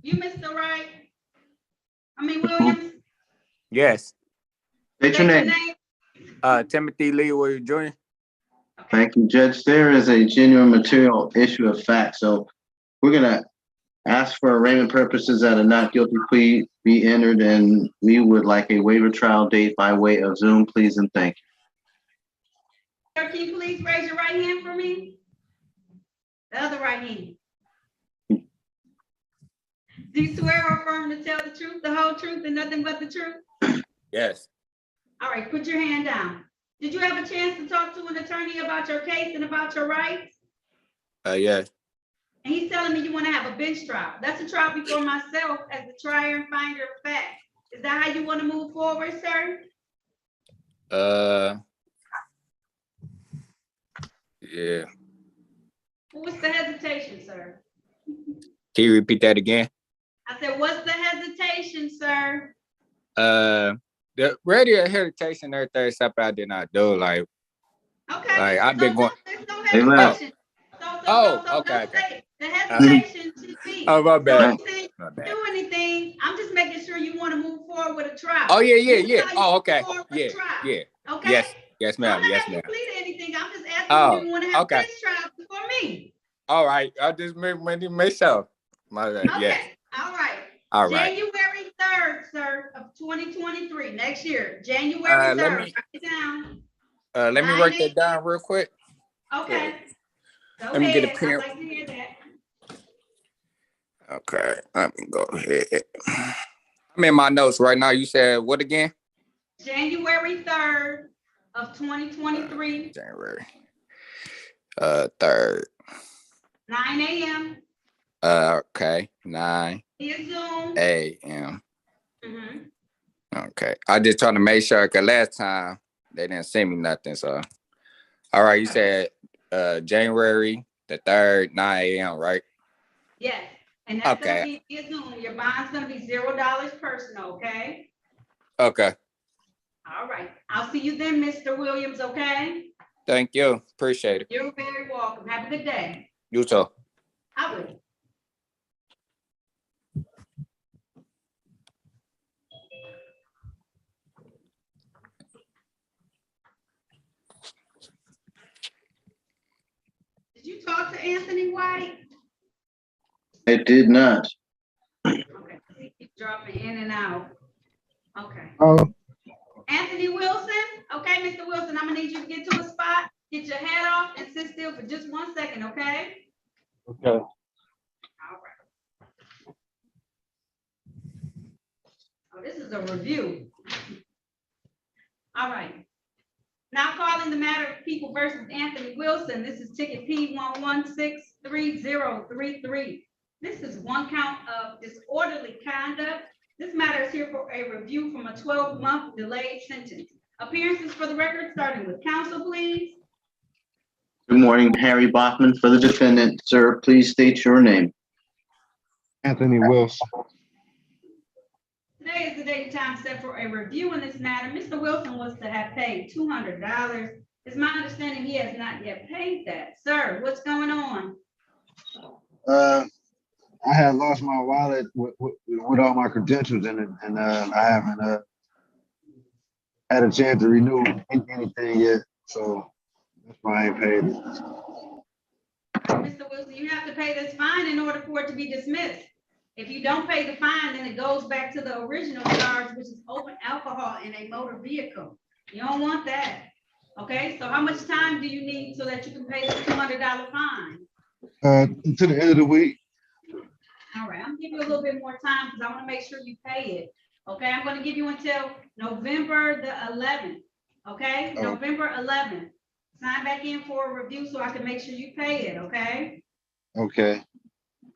Speaker 2: You, Mr. Wright? Williams?
Speaker 14: Yes.
Speaker 3: State your name.
Speaker 14: Timothy Lee Williams Jr.
Speaker 3: Thank you, Judge. There is a genuine material issue of fact, so we're gonna ask for arraignment purposes that a not guilty plea be entered, and we would like a waiver trial date by way of Zoom, please, and thank you.
Speaker 2: Sir, can you please raise your right hand for me? The other right hand. Do you swear or affirm to tell the truth, the whole truth, and nothing but the truth?
Speaker 14: Yes.
Speaker 2: All right, put your hand down. Did you have a chance to talk to an attorney about your case and about your rights?
Speaker 14: Yes.
Speaker 2: And he's telling me you want to have a bench trial. That's a trial before myself as the trier and finder of fact. Is that how you want to move forward, sir?
Speaker 14: Yeah.
Speaker 2: What's the hesitation, sir?
Speaker 14: Can you repeat that again?
Speaker 2: I said, what's the hesitation, sir?
Speaker 14: The radio hesitation, everything stuff I did not do. Like
Speaker 2: Okay.
Speaker 14: I've been going.
Speaker 2: There's no
Speaker 3: They left.
Speaker 2: hesitation.
Speaker 14: Okay.
Speaker 2: Don't say it. The hesitation should be.
Speaker 14: Oh, my bad.
Speaker 2: Don't say
Speaker 14: My bad.
Speaker 2: do anything. I'm just making sure you want to move forward with a trial.
Speaker 14: Oh, yeah.
Speaker 2: This is how you
Speaker 14: Oh,
Speaker 2: move
Speaker 14: okay.
Speaker 2: forward with a trial.
Speaker 14: Yeah.
Speaker 2: Okay?
Speaker 14: Yes, ma'am.
Speaker 2: I'm not
Speaker 14: Yes,
Speaker 2: having you
Speaker 14: ma'am.
Speaker 2: plead anything. I'm just asking
Speaker 14: Oh,
Speaker 2: you, do you want to have
Speaker 14: okay.
Speaker 2: this trial before me?
Speaker 14: All right. I'll just make sure. My bad.
Speaker 2: Okay.
Speaker 14: Yes.
Speaker 2: All right.
Speaker 14: All right.
Speaker 2: January 3rd, sir, of 2023, next year, January 3rd. Write it down.
Speaker 14: Let me write that down real quick.
Speaker 2: Okay. Go
Speaker 14: Let me get a
Speaker 2: ahead.
Speaker 14: pen.
Speaker 2: I'd like to hear that.
Speaker 14: Okay. Let me go ahead. I'm in my notes right now. You said what again?
Speaker 2: January 3rd of 2023,
Speaker 14: January 3rd.
Speaker 2: 9 a.m.
Speaker 14: Okay. 9
Speaker 2: via Zoom.
Speaker 14: a.m.
Speaker 2: Mhm.
Speaker 14: Okay. I just trying to make sure because last time they didn't send me nothing. So all right, you said January the 3rd, 9 a.m., right?
Speaker 2: Yes. And that's
Speaker 14: Okay.
Speaker 2: gonna be via Zoom. Your bond's gonna be $0 personal, okay?
Speaker 14: Okay.
Speaker 2: All right. I'll see you then, Mr. Williams, okay?
Speaker 14: Thank you. Appreciate it.
Speaker 2: You're very welcome. Have a good day.
Speaker 14: You too.
Speaker 2: I will. Did you talk to Anthony White?
Speaker 3: I did not.
Speaker 2: Okay, he keeps dropping in and out. Okay.
Speaker 13: Oh,
Speaker 2: Anthony Wilson? Okay, Mr. Wilson, I'm gonna need you to get to a spot, get your head off and sit still for just 1 second, okay?
Speaker 13: okay.
Speaker 2: All right. Oh, this is a review. All right. Now calling the matter of People versus Anthony Wilson. This is ticket P11633033. This is one count of disorderly conduct. This matter is here for a review from a 12-month delayed sentence. Appearances for the record, starting with counsel, please.
Speaker 3: Good morning, Harry Bachman for the defendant. Sir, please state your name.
Speaker 13: Anthony Wilson.
Speaker 2: Today is the date and time set for a review in this matter. Mr. Wilson was to have paid $200. It's my understanding he has not yet paid that. Sir, what's going on?
Speaker 13: I had lost my wallet with all my credentials in it, and I haven't had a chance to renew anything yet, so that's why I ain't paid it.
Speaker 2: Mr. Wilson, you have to pay this fine in order for it to be dismissed. If you don't pay the fine, then it goes back to the original charge, which is open alcohol in a motor vehicle. You don't want that. Okay, so how much time do you need so that you can pay this $200 fine?
Speaker 13: To the end of the week.
Speaker 2: All right, I'm gonna give you a little bit more time because I want to make sure you pay it. Okay, I'm gonna give you until November the 11th. Okay,
Speaker 13: Oh.
Speaker 2: November 11th. Sign back in for a review so I can make sure you pay it, okay?
Speaker 13: Okay.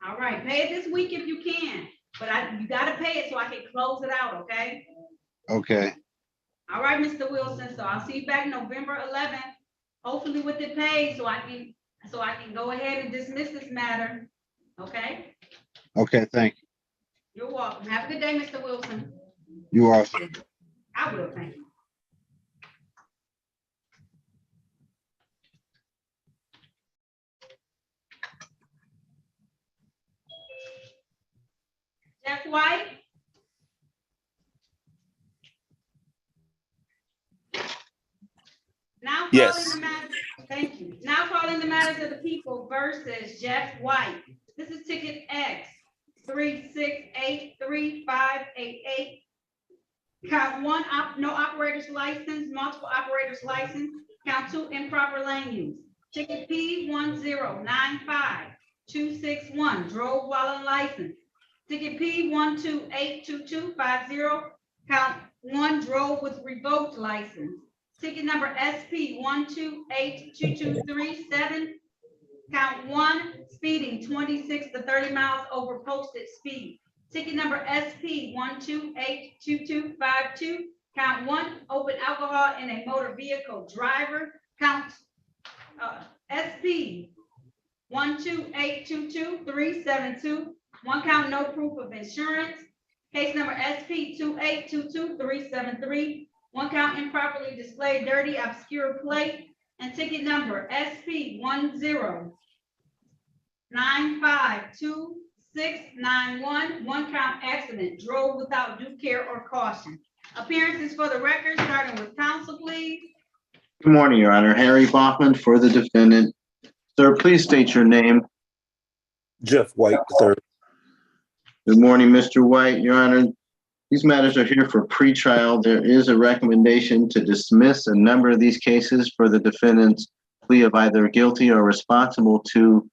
Speaker 2: All right, pay it this week if you can, but you gotta pay it so I can close it out, okay?
Speaker 13: Okay.
Speaker 2: All right, Mr. Wilson, so I'll see you back November 11th, hopefully with it paid, so I can go ahead and dismiss this matter, okay?
Speaker 13: Okay, thank you.
Speaker 2: You're welcome. Have a good day, Mr. Wilson.
Speaker 13: You also.
Speaker 2: I will, thank you. Jeff White? Now
Speaker 14: Yes.
Speaker 2: calling the matter, thank you. Now calling the matters of the people versus Jeff White. This is ticket X 3683588. Count 1, no operators license, multiple operators license. Count 2, improper lane use. Ticket P1095261, drove while unlicensed. Ticket P12822250, count 1, drove with revoked license. Ticket number SP 1282237, Count one, speeding 26 to 30 miles over posted speed. Ticket number SP 1282252. Count one, open alcohol in a motor vehicle. Driver, count SP 12822-372. One count, no proof of insurance. Case number SP 2822373. One count, improperly displayed dirty obscure plate. And ticket number SP 109526691. One count, accident, drove without due care or caution. Appearances for the record, starting with counsel, please.
Speaker 3: Good morning, Your Honor. Harry Bachman for the defendant. Sir, please state your name.
Speaker 15: Jeff White III.
Speaker 3: Good morning, Mr. White. Your Honor, these matters are here for pretrial. There is a recommendation to dismiss a number of these cases for the defendant's plea of either guilty or responsible to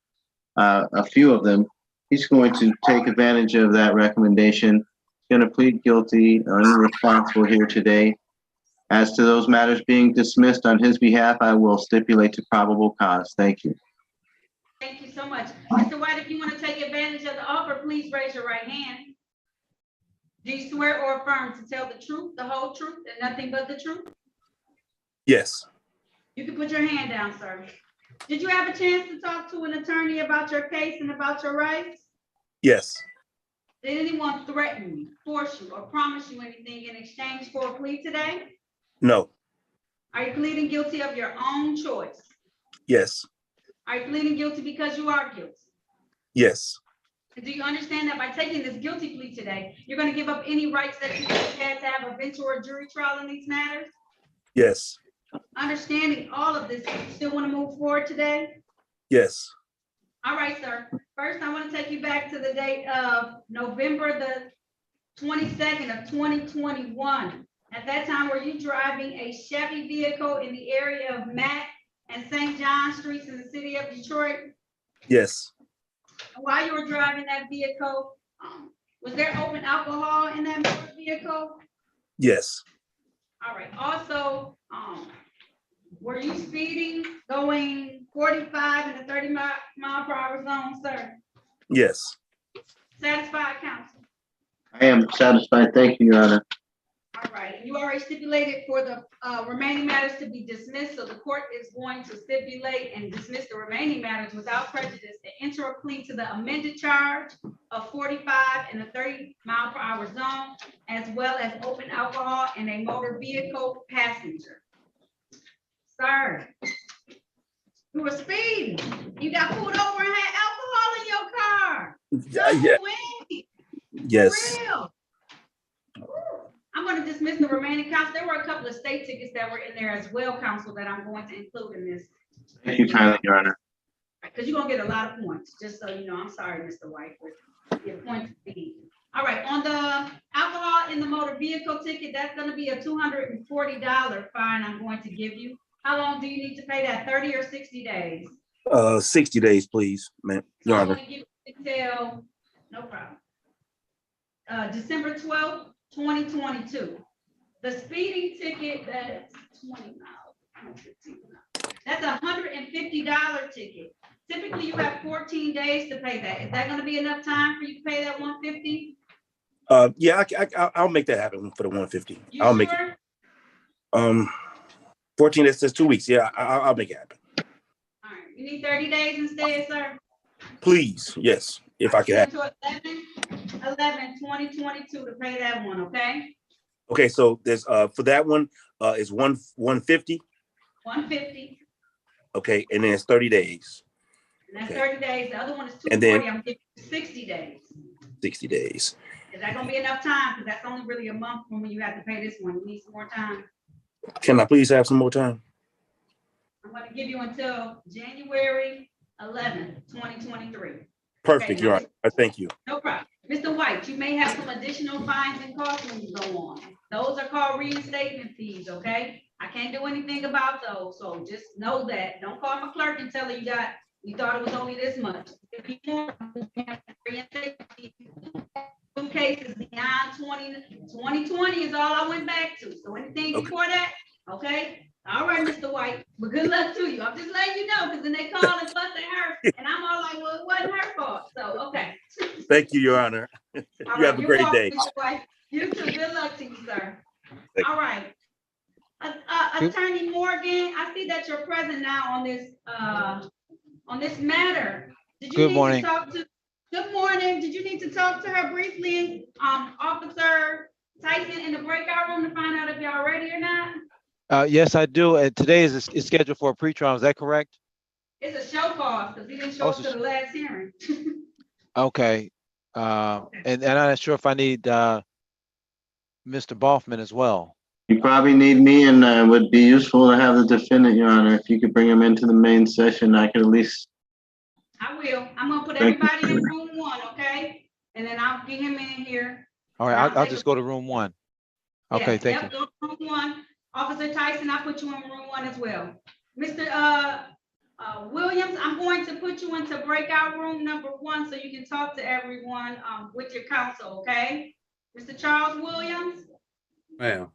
Speaker 3: a few of them. He's going to take advantage of that recommendation. He's going to plead guilty or irresponsible here today. As to those matters being dismissed on his behalf, I will stipulate to probable cause. Thank you.
Speaker 2: Thank you so much. Mr. White, if you want to take advantage of the offer, please raise your right hand. Do you swear or affirm to tell the truth, the whole truth, and nothing but the truth?
Speaker 15: Yes.
Speaker 2: You can put your hand down, sir. Did you have a chance to talk to an attorney about your case and about your rights?
Speaker 15: Yes.
Speaker 2: Did anyone threaten you, force you, or promise you anything in exchange for a plea today?
Speaker 15: No.
Speaker 2: Are you pleading guilty of your own choice?
Speaker 15: Yes.
Speaker 2: Are you pleading guilty because you are guilty?
Speaker 15: Yes.
Speaker 2: And do you understand that by taking this guilty plea today, you're going to give up any rights that you had to have a bench or a jury trial in these matters?
Speaker 15: Yes.
Speaker 2: Understanding all of this, you still want to move forward today?
Speaker 15: Yes.
Speaker 2: All right, sir. First, I want to take you back to the date of November the 22nd of 2021. At that time, were you driving a Chevy vehicle in the area of Mack and St. John Streets in the city of Detroit?
Speaker 15: Yes.
Speaker 2: While you were driving that vehicle, was there open alcohol in that motor vehicle?
Speaker 15: Yes.
Speaker 2: All right. Also, were you speeding, going 45 in the 30-mile per hour zone, sir?
Speaker 15: Yes.
Speaker 2: Satisfied, counsel?
Speaker 3: I am satisfied. Thank you, Your Honor.
Speaker 2: All right, and you already stipulated for the remaining matters to be dismissed, so the court is going to stipulate and dismiss the remaining matters without prejudice and enter a plea to the amended charge of 45 in the 30-mile per hour zone, as well as open alcohol in a motor vehicle passenger. Sir, you were speeding. You got pulled over and had alcohol in your car.
Speaker 15: Yeah. Yes.
Speaker 2: For real. I'm going to dismiss the remaining counts. There were a couple of state tickets that were in there as well, counsel, that I'm going to include in this.
Speaker 3: Thank you kindly, Your Honor.
Speaker 2: Because you're going to get a lot of points, just so you know. I'm sorry, Mr. White, but your points be. All right, on the alcohol in the motor vehicle ticket, that's going to be a $240 fine I'm going to give you. How long do you need to pay that, 30 or 60 days?
Speaker 15: 60 days, please, ma'am.
Speaker 2: So
Speaker 15: Your
Speaker 2: I'm
Speaker 15: Honor.
Speaker 2: going to give you until, no problem. December 12th, 2022. The speeding ticket, that's 20 miles. That's a $150 ticket. Typically, you have 14 days to pay that. Is that going to be enough time for you to pay that $150?
Speaker 15: Yeah, I'll make that happen for the 150.
Speaker 2: You
Speaker 15: I'll
Speaker 2: sure?
Speaker 15: make it. 14 days, that's 2 weeks. Yeah, I'll make it happen.
Speaker 2: All right. You need 30 days instead, sir?
Speaker 15: Please, yes, if I can have.
Speaker 2: To 11/2022 to pay that one, okay?
Speaker 15: Okay, so there's for that one is 150.
Speaker 2: 150.
Speaker 15: Okay, and then it's 30 days.
Speaker 2: And that's
Speaker 15: Okay.
Speaker 2: 30 days. The other one is 240.
Speaker 15: And then-
Speaker 2: I'm giving you 60 days.
Speaker 15: 60 days.
Speaker 2: Is that gonna be enough time? Because that's only really a month from when you have to pay this one. You need some more time.
Speaker 15: Can I please have some more time?
Speaker 2: I'm gonna give you until January 11th, 2023.
Speaker 15: Perfect,
Speaker 2: Okay,
Speaker 15: Your
Speaker 2: now-
Speaker 15: Honor. Thank you.
Speaker 2: No problem. Mr. White, you may have some additional fines and costs when you go on. Those are called reinstatement fees, okay? I can't do anything about those, so just know that. Don't call my clerk and tell her you thought it was only this much. If you want, reinstatement fees. 2 cases beyond 2020 is all I went back to. So anything
Speaker 15: Okay.
Speaker 2: before that, okay? All right, Mr. White, but good luck to you. I'm just letting you know, because then they call and fuss at her, and I'm all like, well, it wasn't her fault, so, okay.
Speaker 15: Thank you, Your Honor.
Speaker 2: All
Speaker 15: You
Speaker 2: right,
Speaker 15: have a
Speaker 2: you're
Speaker 15: great
Speaker 2: welcome,
Speaker 15: day.
Speaker 2: Mr. White. You too, good luck to you, sir.
Speaker 15: Thank
Speaker 2: All right. Attorney Morgan, I see that you're present now on this matter. Did you
Speaker 16: Good
Speaker 2: need
Speaker 16: morning.
Speaker 2: to talk to, good morning, did you need to talk to her briefly, Officer Tyson in the breakout room to find out if y'all ready or not?
Speaker 16: Yes, I do. And today is scheduled for a pretrial. Is that correct?
Speaker 2: It's a show cause, because he didn't show
Speaker 16: Oh,
Speaker 2: up to the last hearing.
Speaker 16: Okay. And I'm not sure if I need Mr. Boffman as well.
Speaker 3: You probably need me, and it would be useful to have the defendant, Your Honor. If you could bring him into the main session, I could at least.
Speaker 2: I will. I'm gonna put
Speaker 3: Thank you.
Speaker 2: everybody in room one, okay? And then I'll get him in here.
Speaker 16: All right, I'll just go to room one. Okay,
Speaker 2: Yes,
Speaker 16: thank
Speaker 2: yep,
Speaker 16: you.
Speaker 2: go to room one. Officer Tyson, I'll put you in room one as well. Mr. Williams, I'm going to put you into breakout room number one so you can talk to everyone with your counsel, okay? Mr. Charles Williams?
Speaker 15: Ma'am.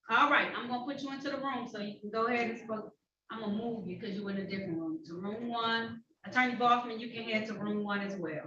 Speaker 2: All right, I'm gonna put you into the room so you can go ahead and spoke. I'm gonna move you because you're in a different room. To room one. Attorney Boffman, you can head to room one as well.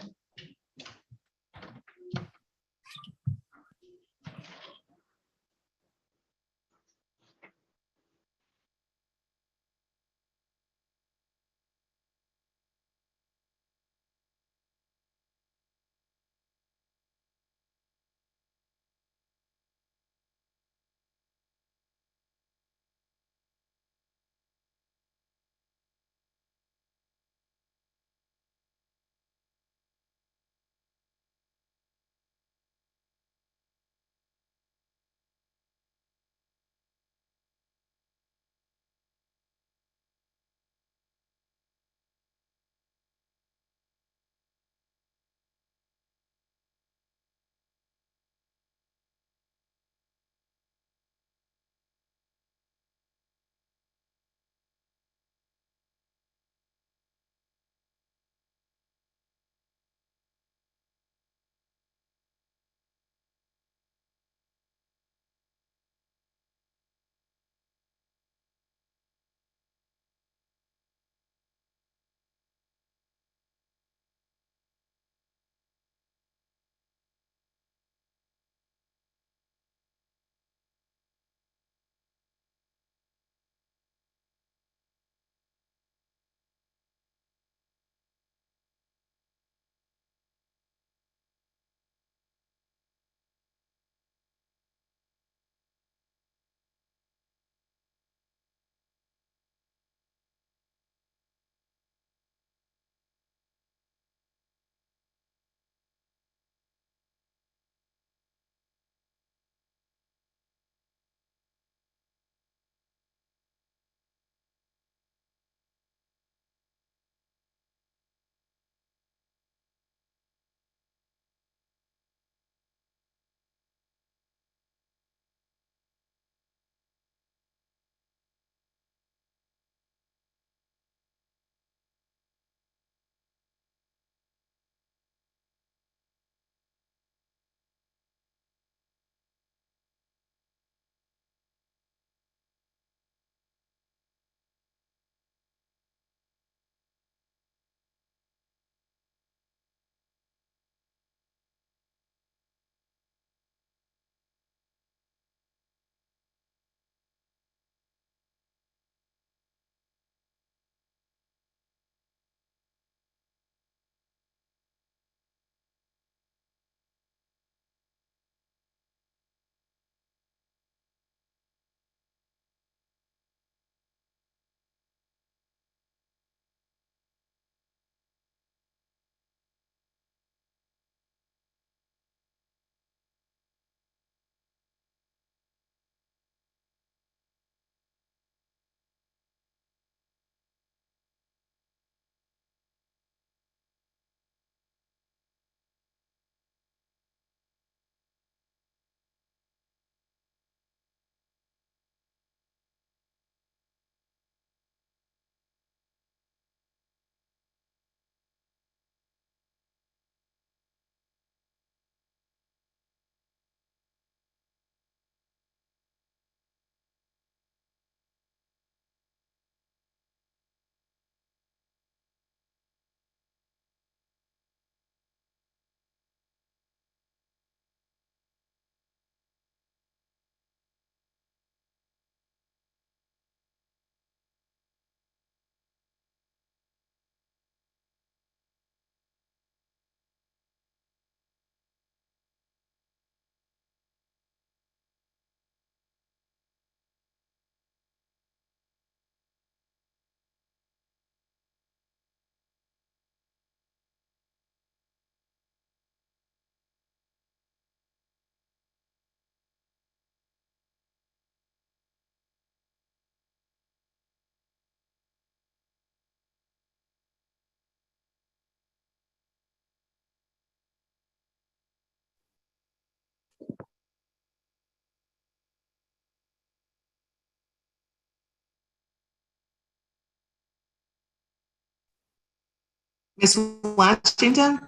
Speaker 7: Ms. Washington,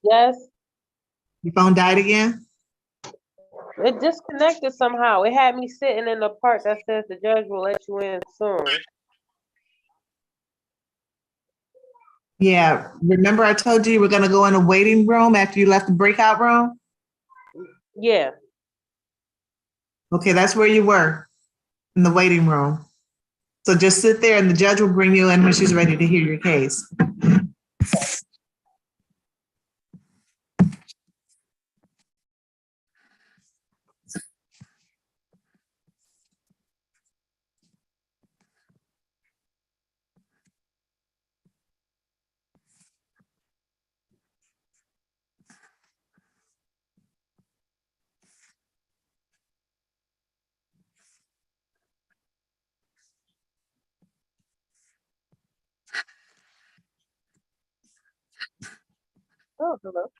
Speaker 11: Yes,
Speaker 7: your phone died again?
Speaker 11: it disconnected somehow. It had me sitting in the part that says the judge will let you in soon.
Speaker 7: Yeah, remember I told you we're gonna go in a waiting room after you left the breakout room?
Speaker 11: Yeah,
Speaker 7: Okay, that's where you were, in the waiting room. So just sit there and the judge will bring you in when she's ready to hear your case.
Speaker 11: oh, hello.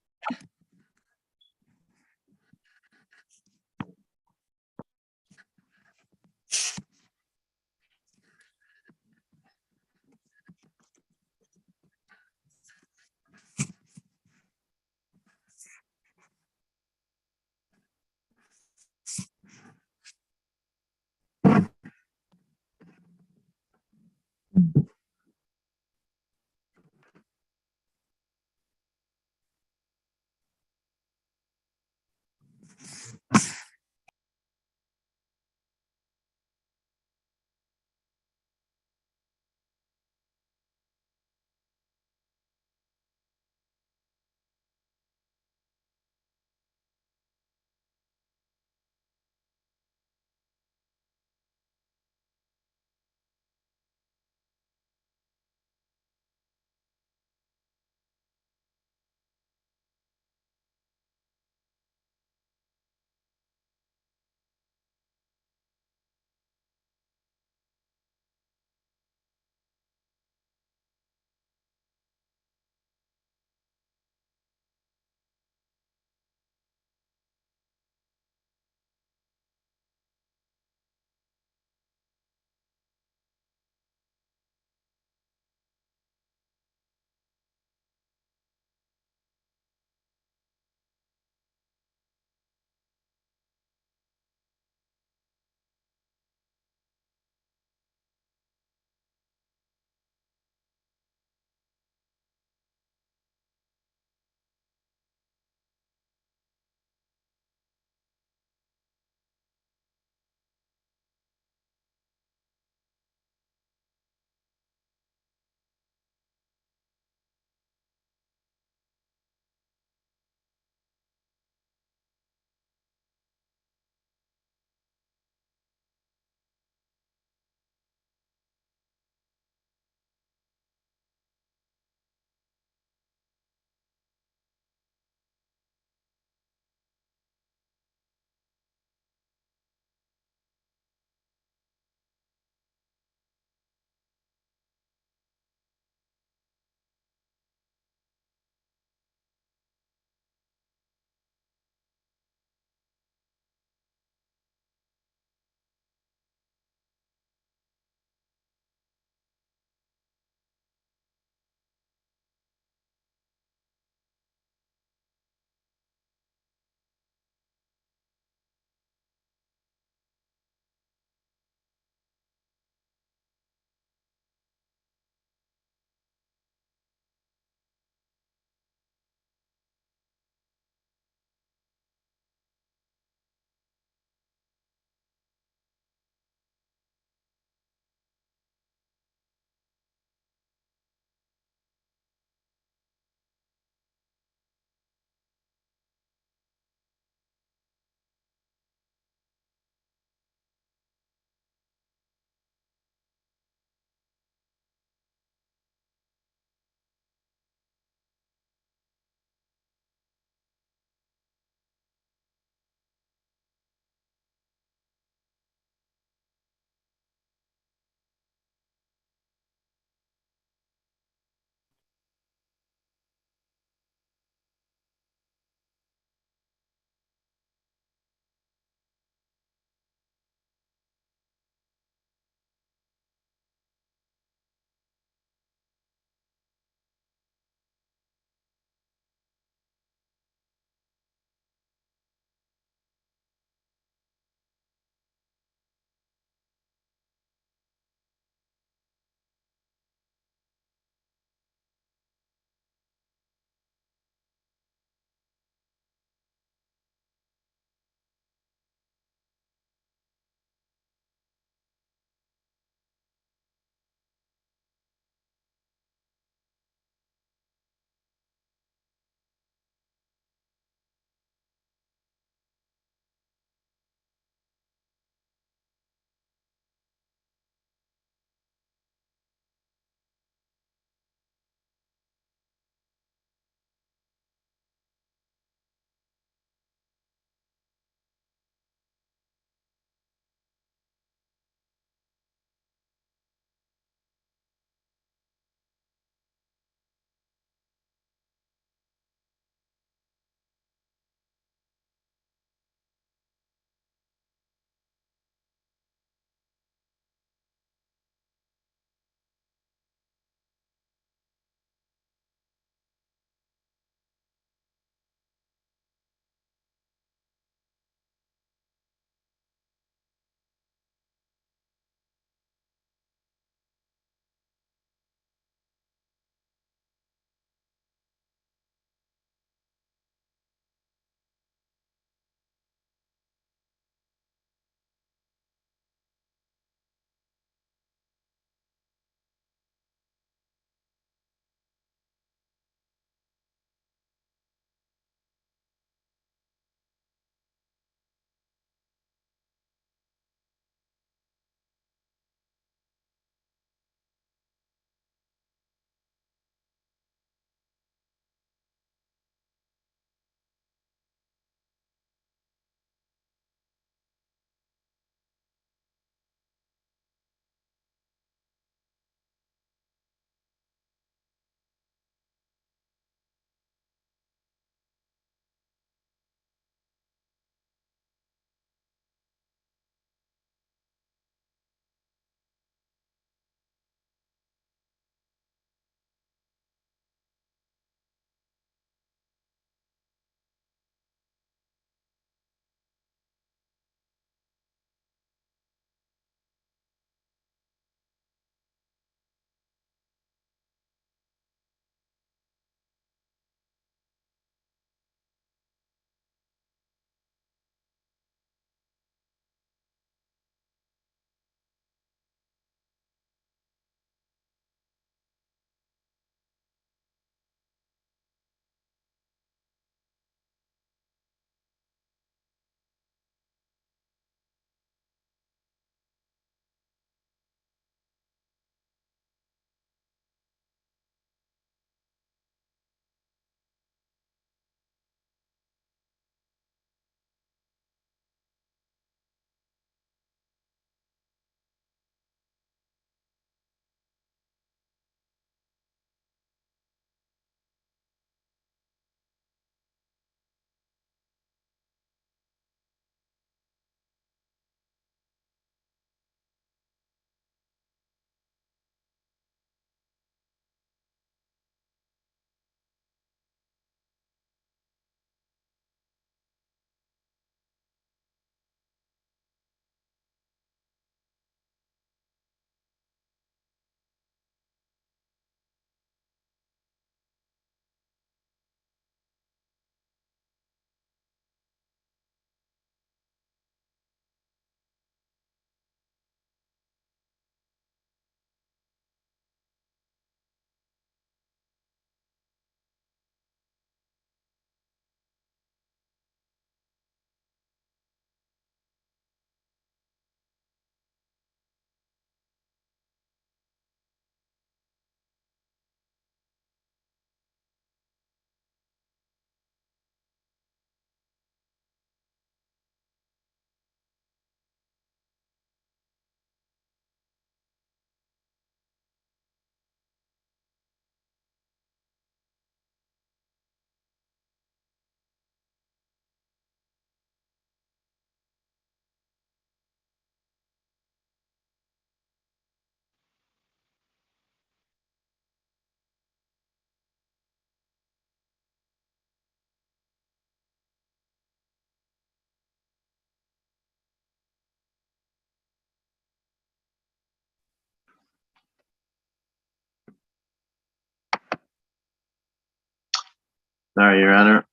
Speaker 3: Sorry, Your Honor.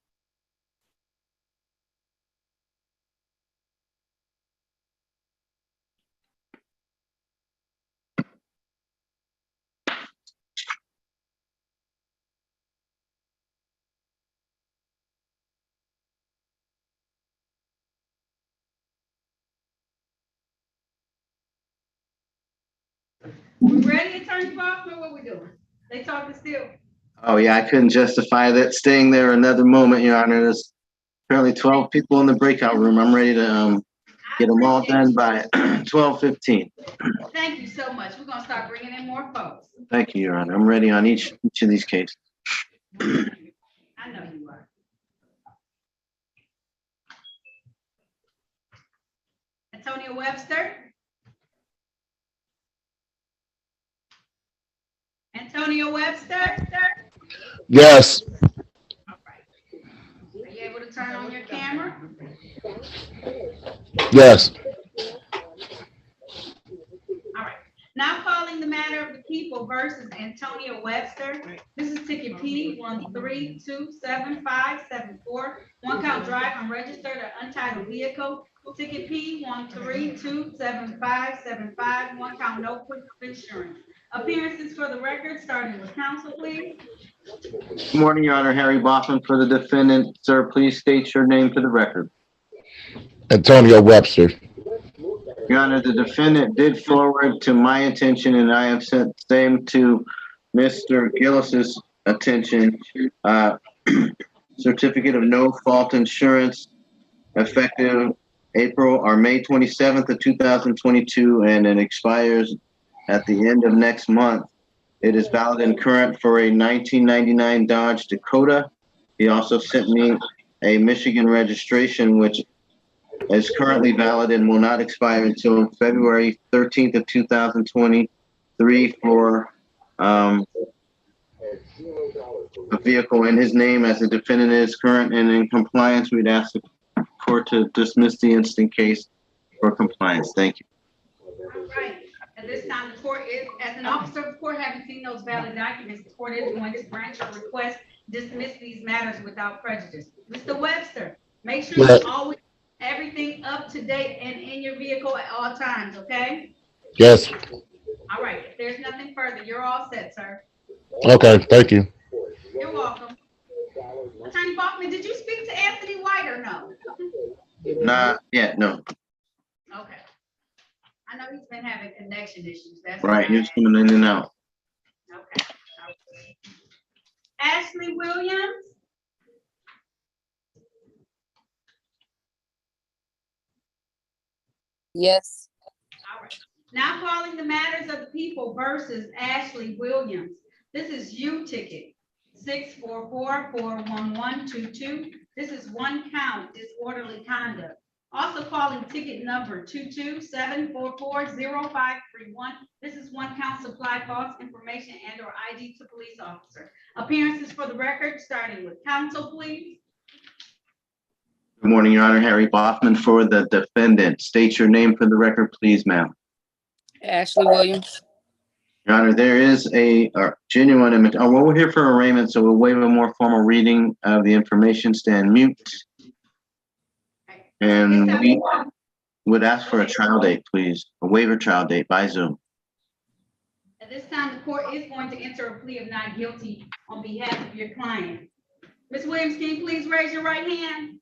Speaker 2: We ready, Attorney Bachman? What we doing? They talking still?
Speaker 3: Oh, yeah, I couldn't justify that staying there another moment, Your Honor. There's apparently 12 people in the breakout room. I'm ready to get them all done by 12:15.
Speaker 2: Thank you so much. We're gonna start bringing in more folks.
Speaker 3: Thank you, Your Honor. I'm ready on each of these cases.
Speaker 2: I know you are. Antonio Webster? Antonio Webster?
Speaker 17: Yes.
Speaker 2: All right. Are you able to turn on your camera?
Speaker 17: Yes.
Speaker 2: All right. Now calling the matter of the people versus Antonio Webster. This is ticket P 1327574. One count drive unregistered or untitled vehicle. Ticket P 1327575. One count no proof of insurance. Appearances for the record, starting with counsel, please.
Speaker 3: Good morning, Your Honor. Harry Baughman for the defendant. Sir, please state your name for the record.
Speaker 17: Antonio Webster.
Speaker 3: Your Honor, the defendant did forward to my attention, and I have sent same to Mr. Gillis's attention, certificate of no fault insurance effective April or May 27th of 2022, and it expires at the end of next month. It is valid and current for a 1999 Dodge Dakota. He also sent me a Michigan registration, which is currently valid and will not expire until February 13th of 2023 for a vehicle in his name as the defendant is current and in compliance. We'd ask the court to dismiss the instant case for compliance. Thank you.
Speaker 2: All right. At this time, the court is, as an officer of the court, having seen those valid documents, the court is going to grant your request, dismiss these matters without prejudice. Mr. Webster, make sure you always everything up to date and in your vehicle at all times, okay?
Speaker 17: Yes.
Speaker 2: All right, if there's nothing further, you're all set, sir.
Speaker 17: Okay, thank you.
Speaker 2: You're welcome. Attorney Bachman, did you speak to Anthony White or no?
Speaker 3: Not yet, no.
Speaker 2: Okay. I know he's been having connection issues, that's
Speaker 3: Right,
Speaker 2: why.
Speaker 3: he's coming in and out.
Speaker 2: Okay. Ashley Williams?
Speaker 18: Yes.
Speaker 2: All right. Now calling the matters of the people versus Ashley Williams. This is U ticket 644-41122. This is one count disorderly conduct. Also calling ticket number 227440531. This is one count supply false information and or ID to police officer. Appearances for the record, starting with counsel, please.
Speaker 3: Good morning, Your Honor. Harry Baughman for the defendant. State your name for the record, please, ma'am.
Speaker 18: Ashley Williams.
Speaker 3: Your Honor, there is a genuine, well, we're here for arraignment, so we'll waive a more formal reading of the information, stand mute. And we would ask for a trial date, please, a waiver trial date by Zoom.
Speaker 2: At this time, the court is going to enter a plea of not guilty on behalf of your client. Ms. Williams, can you please raise your right hand?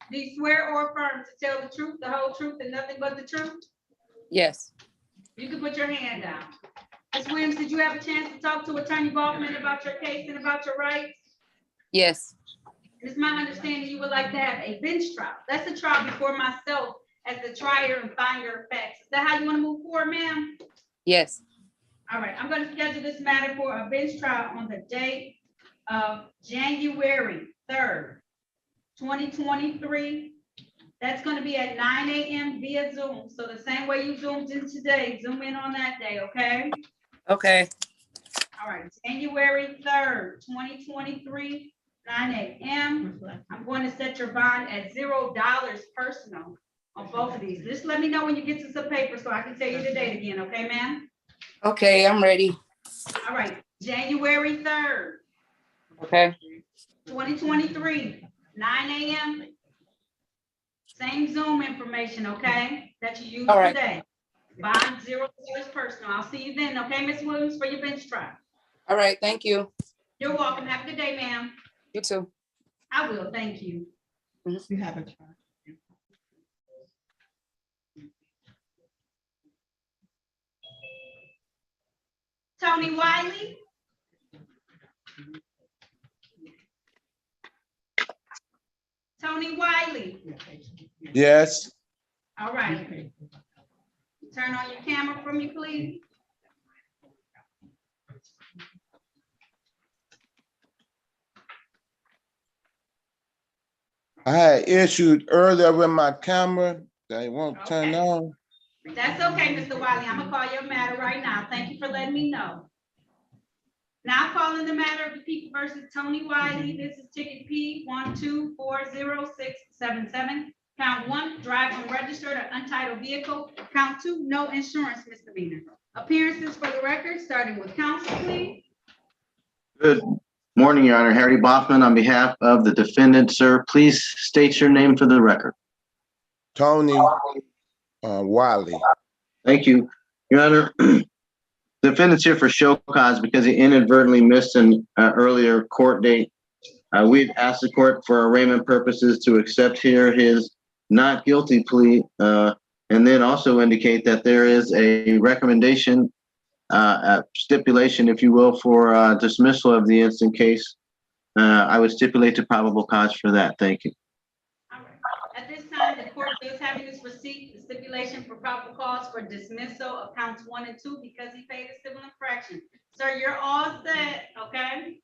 Speaker 2: Do you swear or affirm to tell the truth, the whole truth, and nothing but the truth?
Speaker 18: Yes.
Speaker 2: You can put your hand down. Ms. Williams, did you have a chance to talk to Attorney Bachman about your case and about your rights?
Speaker 18: Yes.
Speaker 2: It's my understanding you would like to have a bench trial. That's a trial before myself as the trier and finder of facts. Is that how you want to move forward, ma'am?
Speaker 18: Yes.
Speaker 2: All right, I'm going to schedule this matter for a bench trial on the date of January 3rd, 2023. That's going to be at 9 a.m. via Zoom. So the same way you zoomed in today, zoom in on that day, okay?
Speaker 18: Okay.
Speaker 2: All right, January 3rd, 2023, 9 a.m. I'm going to set your bond at $0 personal on both of these. Just let me know when you get to some paper so I can tell you the date again, okay, ma'am?
Speaker 18: Okay, I'm ready.
Speaker 2: All right, January 3rd.
Speaker 18: Okay.
Speaker 2: 2023, 9 a.m. Same Zoom information, okay, that you used
Speaker 18: All right.
Speaker 2: today. Bond 0 is personal. I'll see you then, okay, Ms. Williams, for your bench trial.
Speaker 18: All right, thank you.
Speaker 2: You're welcome. Have a good day, ma'am.
Speaker 18: You too.
Speaker 2: I will, thank you.
Speaker 10: You have a chart.
Speaker 2: Tony Wiley? Tony Wiley?
Speaker 12: Yes.
Speaker 2: All right. Turn on your camera for me, please.
Speaker 12: I had issued earlier with my camera. They won't turn
Speaker 2: Okay.
Speaker 12: on.
Speaker 2: That's okay, Mr. Wiley. I'm gonna call your matter right now. Thank you for letting me know. Now calling the matter of the people versus Tony Wiley. This is ticket P 1240677. Count 1, drive unregistered or untitled vehicle. Count 2, no insurance misdemeanor. Appearances for the record, starting with counsel, please.
Speaker 3: Good morning, Your Honor. Harry Boffman on behalf of the defendant, sir. Please state your name for the record.
Speaker 12: Tony Wiley.
Speaker 3: Thank you. Your Honor, defendant's here for show cause because he inadvertently missed an earlier court date. We've asked the court for arraignment purposes to accept here his not guilty plea, and then also indicate that there is a recommendation, a stipulation, if you will, for dismissal of the instant case. I would stipulate to probable cause for that. Thank you.
Speaker 2: All right. At this time, the court is having this receipt, the stipulation for probable cause for dismissal of counts 1 and 2 because he paid a civil infraction. Sir, you're all set, okay?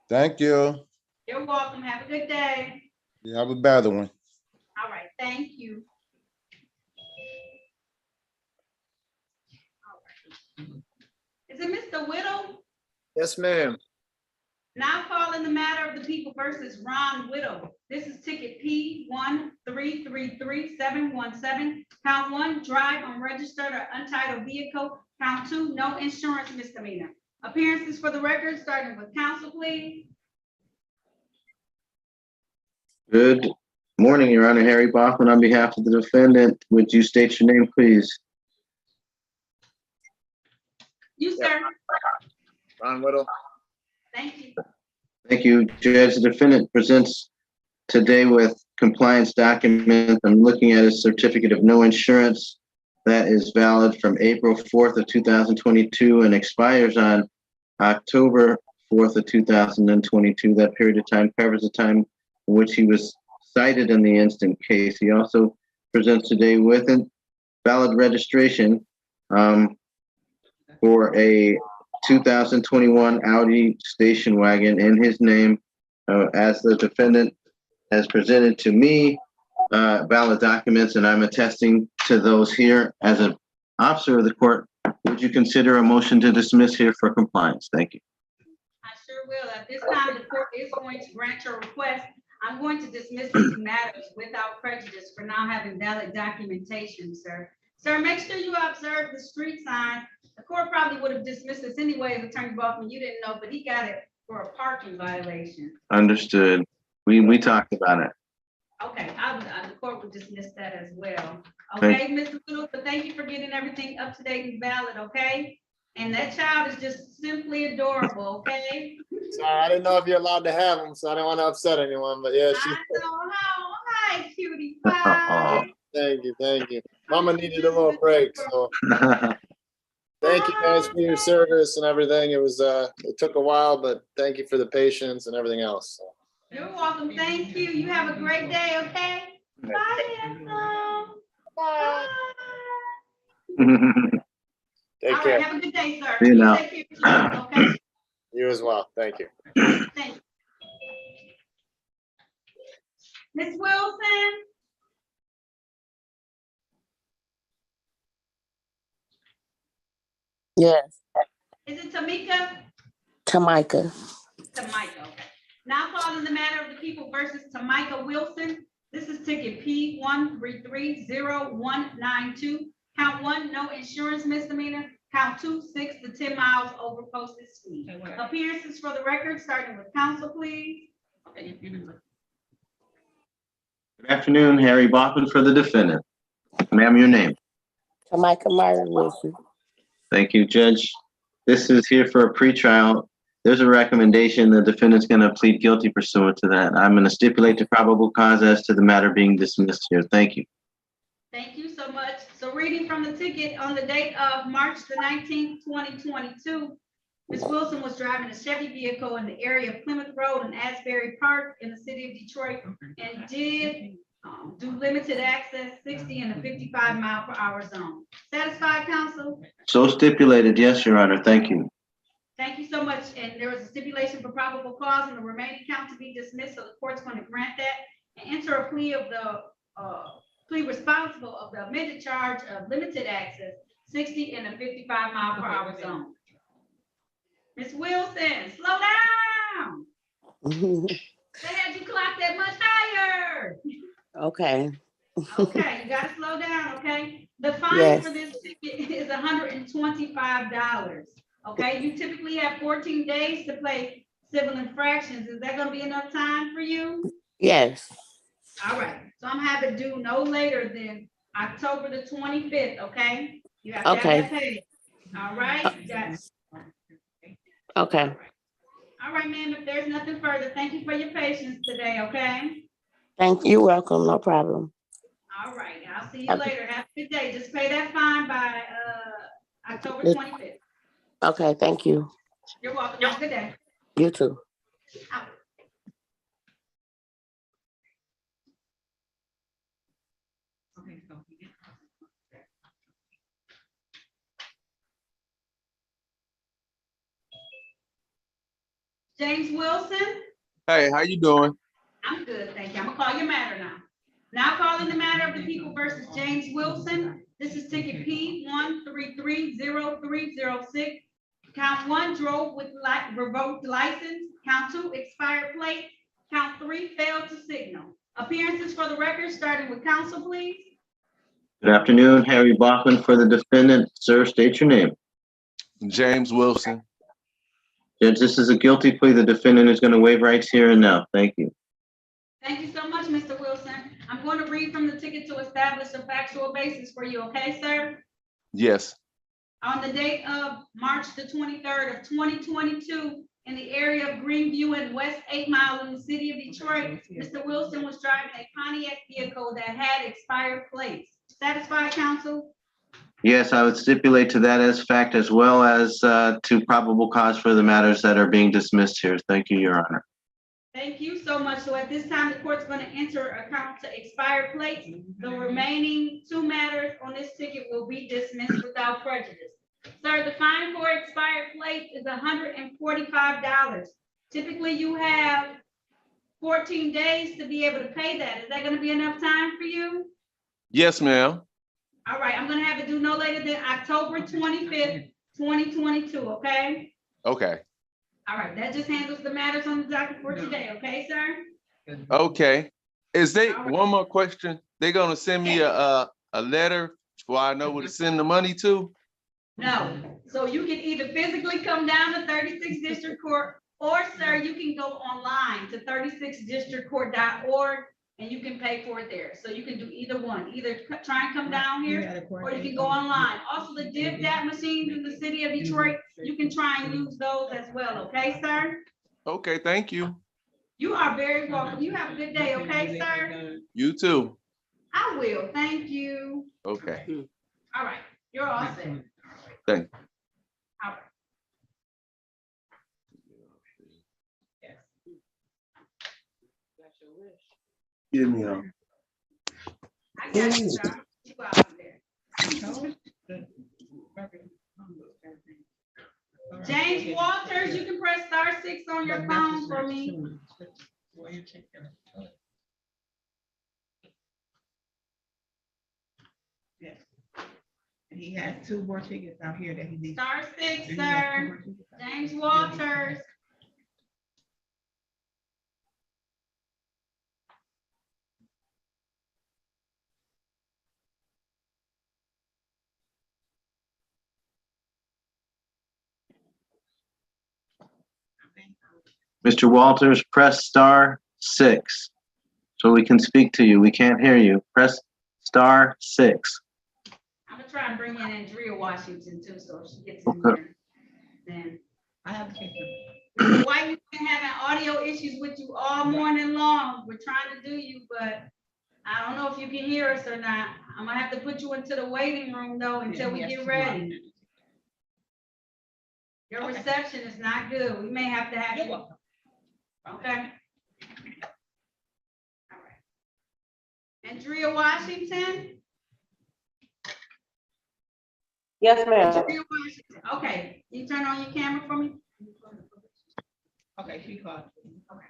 Speaker 12: Thank you.
Speaker 2: You're welcome. Have a good day.
Speaker 12: You have a better one.
Speaker 2: All right, thank you. All right. Is it Mr. Whittle?
Speaker 19: Yes, ma'am.
Speaker 2: Now calling the matter of the people versus Ron Whittle. This is ticket P 1333717. Count 1, drive unregistered or untitled vehicle. Count 2, no insurance misdemeanor. Appearances for the record, starting with counsel, please.
Speaker 3: Good morning, Your Honor. Harry Boffman on behalf of the defendant. Would you state your name, please?
Speaker 2: You, sir.
Speaker 19: Ron Whittle.
Speaker 2: Thank you.
Speaker 3: Thank you, Judge. The defendant presents today with compliance documents. I'm looking at his certificate of no insurance that is valid from April 4th of 2022 and expires on October 4th of 2022. That period of time covers the time in which he was cited in the instant case. He also presents today with a valid registration for a 2021 Audi station wagon in his name, as the defendant has presented to me valid documents, and I'm attesting to those here. As an officer of the court, would you consider a motion to dismiss here for compliance? Thank you.
Speaker 2: I sure will. At this time, the court is going to grant your request. I'm going to dismiss these matters without prejudice for not having valid documentation, sir. Sir, make sure you observe the street sign. The court probably would have dismissed this anyway, as Attorney Boffman, you didn't know, but he got it for a parking violation.
Speaker 3: Understood. We talked about it.
Speaker 2: Okay, the court would dismiss that as well. Okay, Mr. Little, but thank you for getting everything up to date and valid, okay? And that child is just simply adorable, okay?
Speaker 19: Sorry, I didn't know if you're allowed to have them, so I didn't want to upset anyone, but yeah, she.
Speaker 2: I know, hi, cutie pie.
Speaker 19: Thank you, thank you. Mama needed a little break, so. Thank you guys for your service and everything. It was, it took a while, but thank you for the patience and everything else.
Speaker 2: You're welcome. Thank you. You have a great day, okay? Bye, Ansel. Bye.
Speaker 19: Take
Speaker 2: All
Speaker 19: care.
Speaker 2: right, have a good day, sir.
Speaker 3: See you now.
Speaker 2: Take care of yourself, okay?
Speaker 19: You as well. Thank you.
Speaker 2: Thank you. Ms. Wilson?
Speaker 18: Yes.
Speaker 2: Is it Tamika?
Speaker 18: Tamika.
Speaker 2: Tamika, okay. Now calling the matter of the people versus Tamika Wilson. This is ticket P 1330192. Count 1, no insurance misdemeanor. Count 2, 6 to 10 miles over posted speed. Appearances for the record, starting with counsel, please.
Speaker 3: Good afternoon, Harry Bachman for the defendant. Ma'am, your name.
Speaker 18: Tamika Myers Wilson.
Speaker 3: Thank you, Judge. This is here for a pretrial. There's a recommendation. The defendant's going to plead guilty pursuant to that. I'm going to stipulate the probable cause as to the matter being dismissed here. Thank you.
Speaker 2: Thank you so much. So reading from the ticket on the date of March the 19th, 2022, Ms. Wilson was driving a Chevy vehicle in the area of Plymouth Road and Asbury Park in the city of Detroit and did do limited access 60 and a 55-mile-per-hour zone. Satisfied, counsel?
Speaker 3: So stipulated. Yes, Your Honor. Thank you.
Speaker 2: Thank you so much. And there was a stipulation for probable cause and the remaining count to be dismissed. So the court's going to grant that and enter a plea of the plea responsible of the amended charge of limited access 60 in a 55-mile-per-hour zone. Ms. Wilson, slow down. They had you clock that much higher.
Speaker 18: Okay.
Speaker 2: Okay, you gotta slow down, okay? The fine
Speaker 18: Yes.
Speaker 2: for this ticket is $125. Okay, you typically have 14 days to pay civil infractions. Is that gonna be enough time for you?
Speaker 18: Yes.
Speaker 2: All right, so I'm having due no later than October the 25th, okay? You have to
Speaker 18: Okay.
Speaker 2: have that paid. All right, you got it.
Speaker 18: Okay.
Speaker 2: All right, ma'am, if there's nothing further, thank you for your patience today, okay?
Speaker 18: Thank you. You're welcome. No problem.
Speaker 2: All right, I'll see you
Speaker 18: Have-
Speaker 2: later. Have a good day. Just pay that fine by October 25th.
Speaker 18: Okay. Thank you.
Speaker 2: You're welcome. Have a good day.
Speaker 18: You too.
Speaker 2: Out. Okay, so James Wilson?
Speaker 12: Hey, how you doing?
Speaker 2: I'm good, thank you. I'm gonna call your matter now. Now calling the matter of the people versus James Wilson. This is ticket P1330306. Count 1, drove with revoked license. Count 2, expired plate. Count 3, failed to signal. Appearances for the record, starting with counsel, please.
Speaker 3: Good afternoon, Harry Bachman for the defendant. Sir, state your name.
Speaker 12: James Wilson.
Speaker 3: Judge, this is a guilty plea. The defendant is going to waive rights here and now. Thank you.
Speaker 2: Thank you so much, Mr. Wilson. I'm going to read from the ticket to establish a factual basis for you, okay, sir?
Speaker 12: Yes.
Speaker 2: On the date of March the 23rd of 2022, in the area of Greenview and West 8 Mile in the city of Detroit, Mr. Wilson was driving a Pontiac vehicle that had expired plates. Satisfied, counsel?
Speaker 3: Yes, I would stipulate to that as fact as well as to probable cause for the matters that are being dismissed here. Thank you, Your Honor.
Speaker 2: Thank you so much. So at this time, the court's going to enter a count to expired plates. The remaining 2 matters on this ticket will be dismissed without prejudice. Sir, the fine for expired plates is $145. Typically, you have 14 days to be able to pay that. Is that going to be enough time for you?
Speaker 12: Yes, ma'am.
Speaker 2: All right, I'm going to have it due no later than October 25th, 2022, okay?
Speaker 12: Okay.
Speaker 2: All right, that just handles the matters on the docket for today, okay, sir?
Speaker 12: Okay. Is they one more question? They gonna send me a letter so I know where to send the money to?
Speaker 2: No, so you can either physically come down to 36 District Court, or sir, you can go online to 36districtcourt.org and you can pay for it there. So you can do either one, either try and come down here, or you can go online. Also, the DivDat machines in the city of Detroit, you can try and use those as well, okay, sir?
Speaker 12: Okay, thank you.
Speaker 2: You are very welcome. You have a good day, okay, sir?
Speaker 12: You too.
Speaker 2: I will, thank you.
Speaker 12: Okay.
Speaker 2: All right, you're all set.
Speaker 12: Thank you.
Speaker 2: All right.
Speaker 13: Give me a.
Speaker 2: I got you, sir. You out there. James Walters, you can press *6 on your phone for me.
Speaker 10: Yes. And he has 2 more tickets out here that he needs.
Speaker 2: *6, sir. James Walters.
Speaker 3: Mr. Walters, press *6 *6 so we can speak to you. We can't hear you. Press *6.
Speaker 2: I'm gonna try and bring in Andrea Washington too, so if she gets in here. Then
Speaker 10: I have a picture.
Speaker 2: Mr. White, we've been having audio issues with you all morning long. We're trying to do you, but I don't know if you can hear us or not. I'm gonna have to put you into the waiting room though until we get ready. Your reception is not good. We may have to have you. Okay. All right. Andrea Washington?
Speaker 11: Yes, ma'am.
Speaker 2: Andrea Washington. Okay, you turn on your camera for me?
Speaker 10: Okay, she called.
Speaker 2: Okay.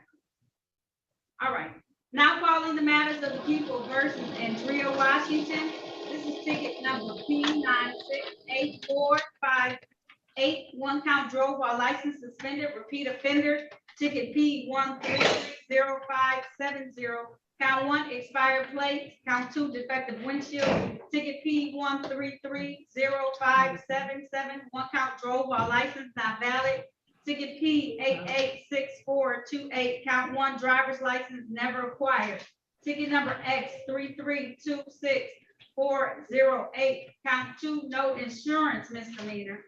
Speaker 2: All right. Now calling the matters of the people versus Andrea Washington. This is ticket number P968458. One count drove while license suspended, repeat offender. Ticket P130570. Count 1, expired plate. Count 2, defective windshield. Ticket P13305777. One count drove while license not valid. Ticket P886428, count 1, driver's license never acquired. Ticket number X3326408, count 2, no insurance misdemeanor.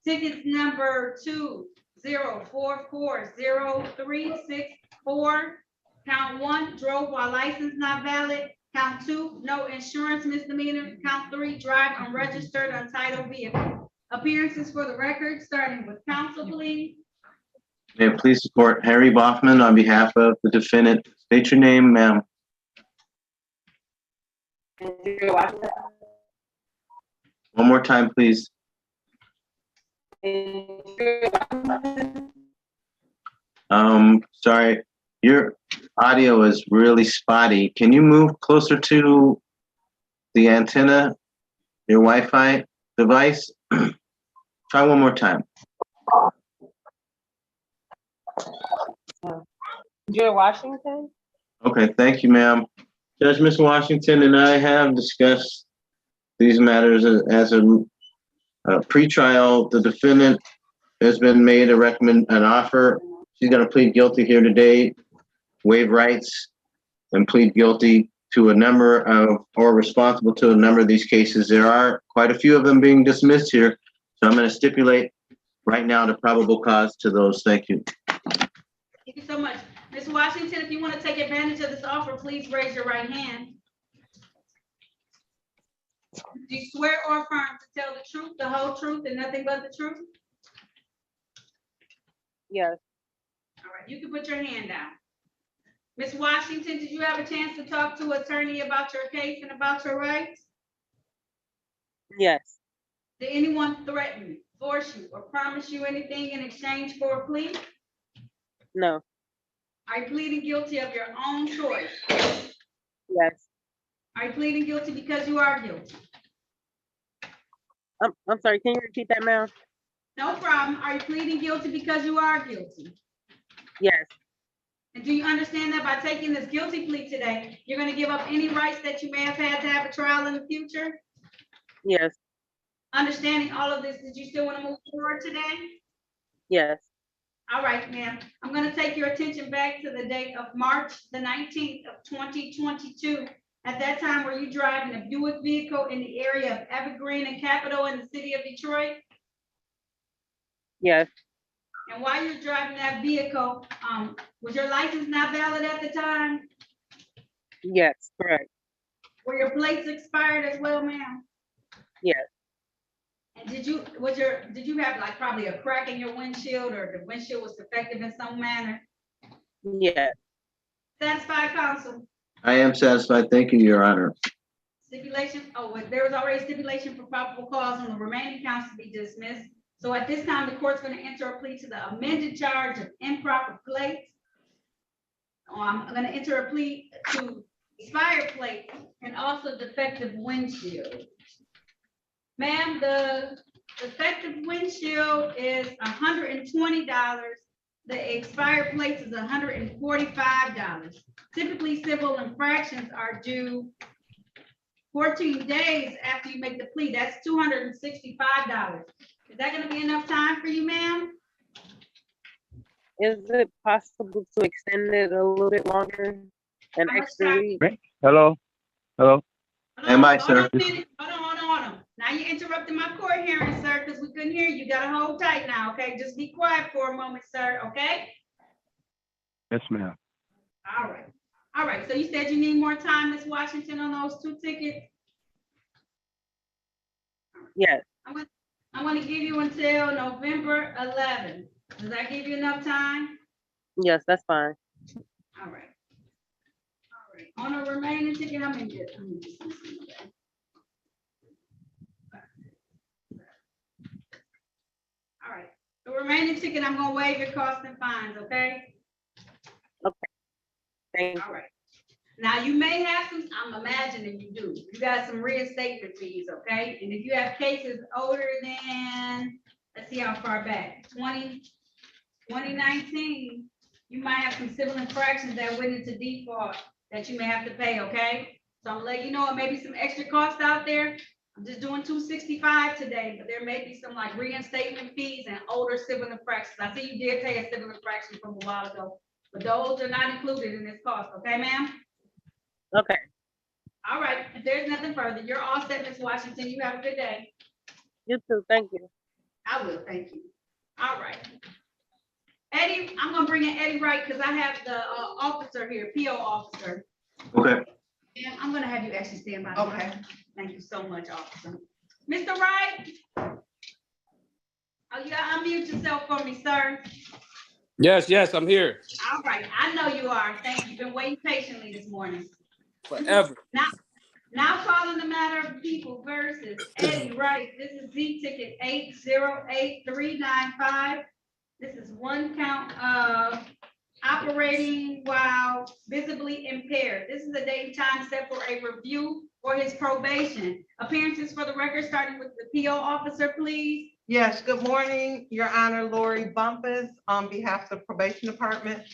Speaker 2: Tickets number 2044034, count 1, drove while license not valid. Count 2, no insurance misdemeanor. Count 3, drive unregistered untitled vehicle. Appearances for the record, starting with counsel, please.
Speaker 3: May it please support Harry Boffman on behalf of the defendant. State your name, ma'am. One more time, please. Sorry, your audio is really spotty. Can you move closer to the antenna, your Wi-Fi device? Try one more time.
Speaker 11: Andrea Washington?
Speaker 3: Okay, thank you, ma'am. Judge, Ms. Washington and I have discussed these matters as a pretrial. The defendant has been made an offer. She's going to plead guilty here today, waive rights, and plead guilty to a number of, or responsible to a number of these cases. There are quite a few of them being dismissed here. So I'm going to stipulate right now the probable cause to those. Thank you.
Speaker 2: Thank you so much. Ms. Washington, if you want to take advantage of this offer, please raise your right hand. Do you swear or affirm to tell the truth, the whole truth, and nothing but the truth?
Speaker 11: Yes.
Speaker 2: All right, you can put your hand down. Ms. Washington, did you have a chance to talk to attorney about your case and about your rights?
Speaker 11: Yes.
Speaker 2: Did anyone threaten, force you, or promise you anything in exchange for a plea?
Speaker 11: No.
Speaker 2: Are you pleading guilty of your own choice?
Speaker 11: Yes.
Speaker 2: Are you pleading guilty because you are guilty?
Speaker 11: I'm sorry, can you repeat that, ma'am?
Speaker 2: No problem. Are you pleading guilty because you are guilty?
Speaker 11: Yes.
Speaker 2: And do you understand that by taking this guilty plea today, you're going to give up any rights that you may have had to have a trial in the future?
Speaker 11: Yes.
Speaker 2: Understanding all of this, did you still want to move forward today?
Speaker 11: Yes.
Speaker 2: All right, ma'am. I'm going to take your attention back to the date of March the 19th of 2022. At that time, were you driving a Buick vehicle in the area of Evergreen and Capitol in the city of Detroit?
Speaker 11: Yes.
Speaker 2: And while you're driving that vehicle, was your license not valid at the time?
Speaker 11: Yes, correct.
Speaker 2: Were your plates expired as well, ma'am?
Speaker 11: Yes.
Speaker 2: And did you have like probably a crack in your windshield, or the windshield was defective in some manner?
Speaker 11: Yes.
Speaker 2: Satisfied, counsel?
Speaker 3: I am satisfied. Thank you, Your Honor.
Speaker 2: Stipulation, there was already stipulation for probable cause on the remaining counts to be dismissed. So at this time, the court's going to enter a plea to the amended charge of improper plates. I'm going to enter a plea to expired plates and also defective windshield. Ma'am, the defective windshield is $120. The expired plates is $145. Typically, civil infractions are due 14 days after you make the plea. That's $265. Is that going to be enough time for you, ma'am?
Speaker 11: Is it possible to extend it a little bit longer? An extra week?
Speaker 17: Hello? Hello?
Speaker 3: Am I,
Speaker 2: Hold on
Speaker 3: sir?
Speaker 2: a minute. Hold on. Now you interrupted my court hearing, sir, because we couldn't hear you. You gotta hold tight now, okay? Just be quiet for a moment, sir, okay?
Speaker 17: Yes, ma'am.
Speaker 2: All right. All right, so you said you need more time, Ms. Washington, on those 2 tickets?
Speaker 11: Yes,
Speaker 2: I'm gonna give you until November 11th. Does that give you enough time?
Speaker 11: yes, that's fine.
Speaker 2: All right. All right. On a remaining ticket, how many did? Let me just see that. All right. The remaining ticket, I'm gonna waive your costs and fines, okay?
Speaker 11: Thank
Speaker 2: All right. Now, you may have some, I'm imagining you do. You got some reinstatement fees, okay? And if you have cases older than, let's see how far back, 2019, you might have some civil infractions that went into default that you may have to pay, okay? So I'm gonna let you know, it may be some extra costs out there. I'm just doing 265 today, but there may be some like reinstatement fees and older civil infractions. I see you did pay a civil infraction from a while ago, but those are not included in this cost, okay, ma'am?
Speaker 11: Okay.
Speaker 2: All right, if there's nothing further, you're all set, Ms. Washington. You have a good day.
Speaker 11: You too, thank you.
Speaker 2: I will, thank you. All right. Eddie, I'm gonna bring in Eddie Wright because I have the officer here, PO officer.
Speaker 3: Okay.
Speaker 2: And I'm gonna have you actually stand by. Okay. Thank you so much, officer. Mr. Wright? Oh, you gotta unmute yourself for me, sir.
Speaker 20: Yes, I'm here.
Speaker 2: All right, I know you are. Thank you. Been waiting patiently this morning.
Speaker 20: Forever.
Speaker 2: Now calling the matter of people versus Eddie Wright. This is Z ticket 8088395. This is one count of operating while visibly impaired. This is a date and time set for a review for his probation. Appearances for the record, starting with the PO officer, please.
Speaker 21: Yes, good morning, Your Honor, Lori Bumpus, on behalf of the probation department.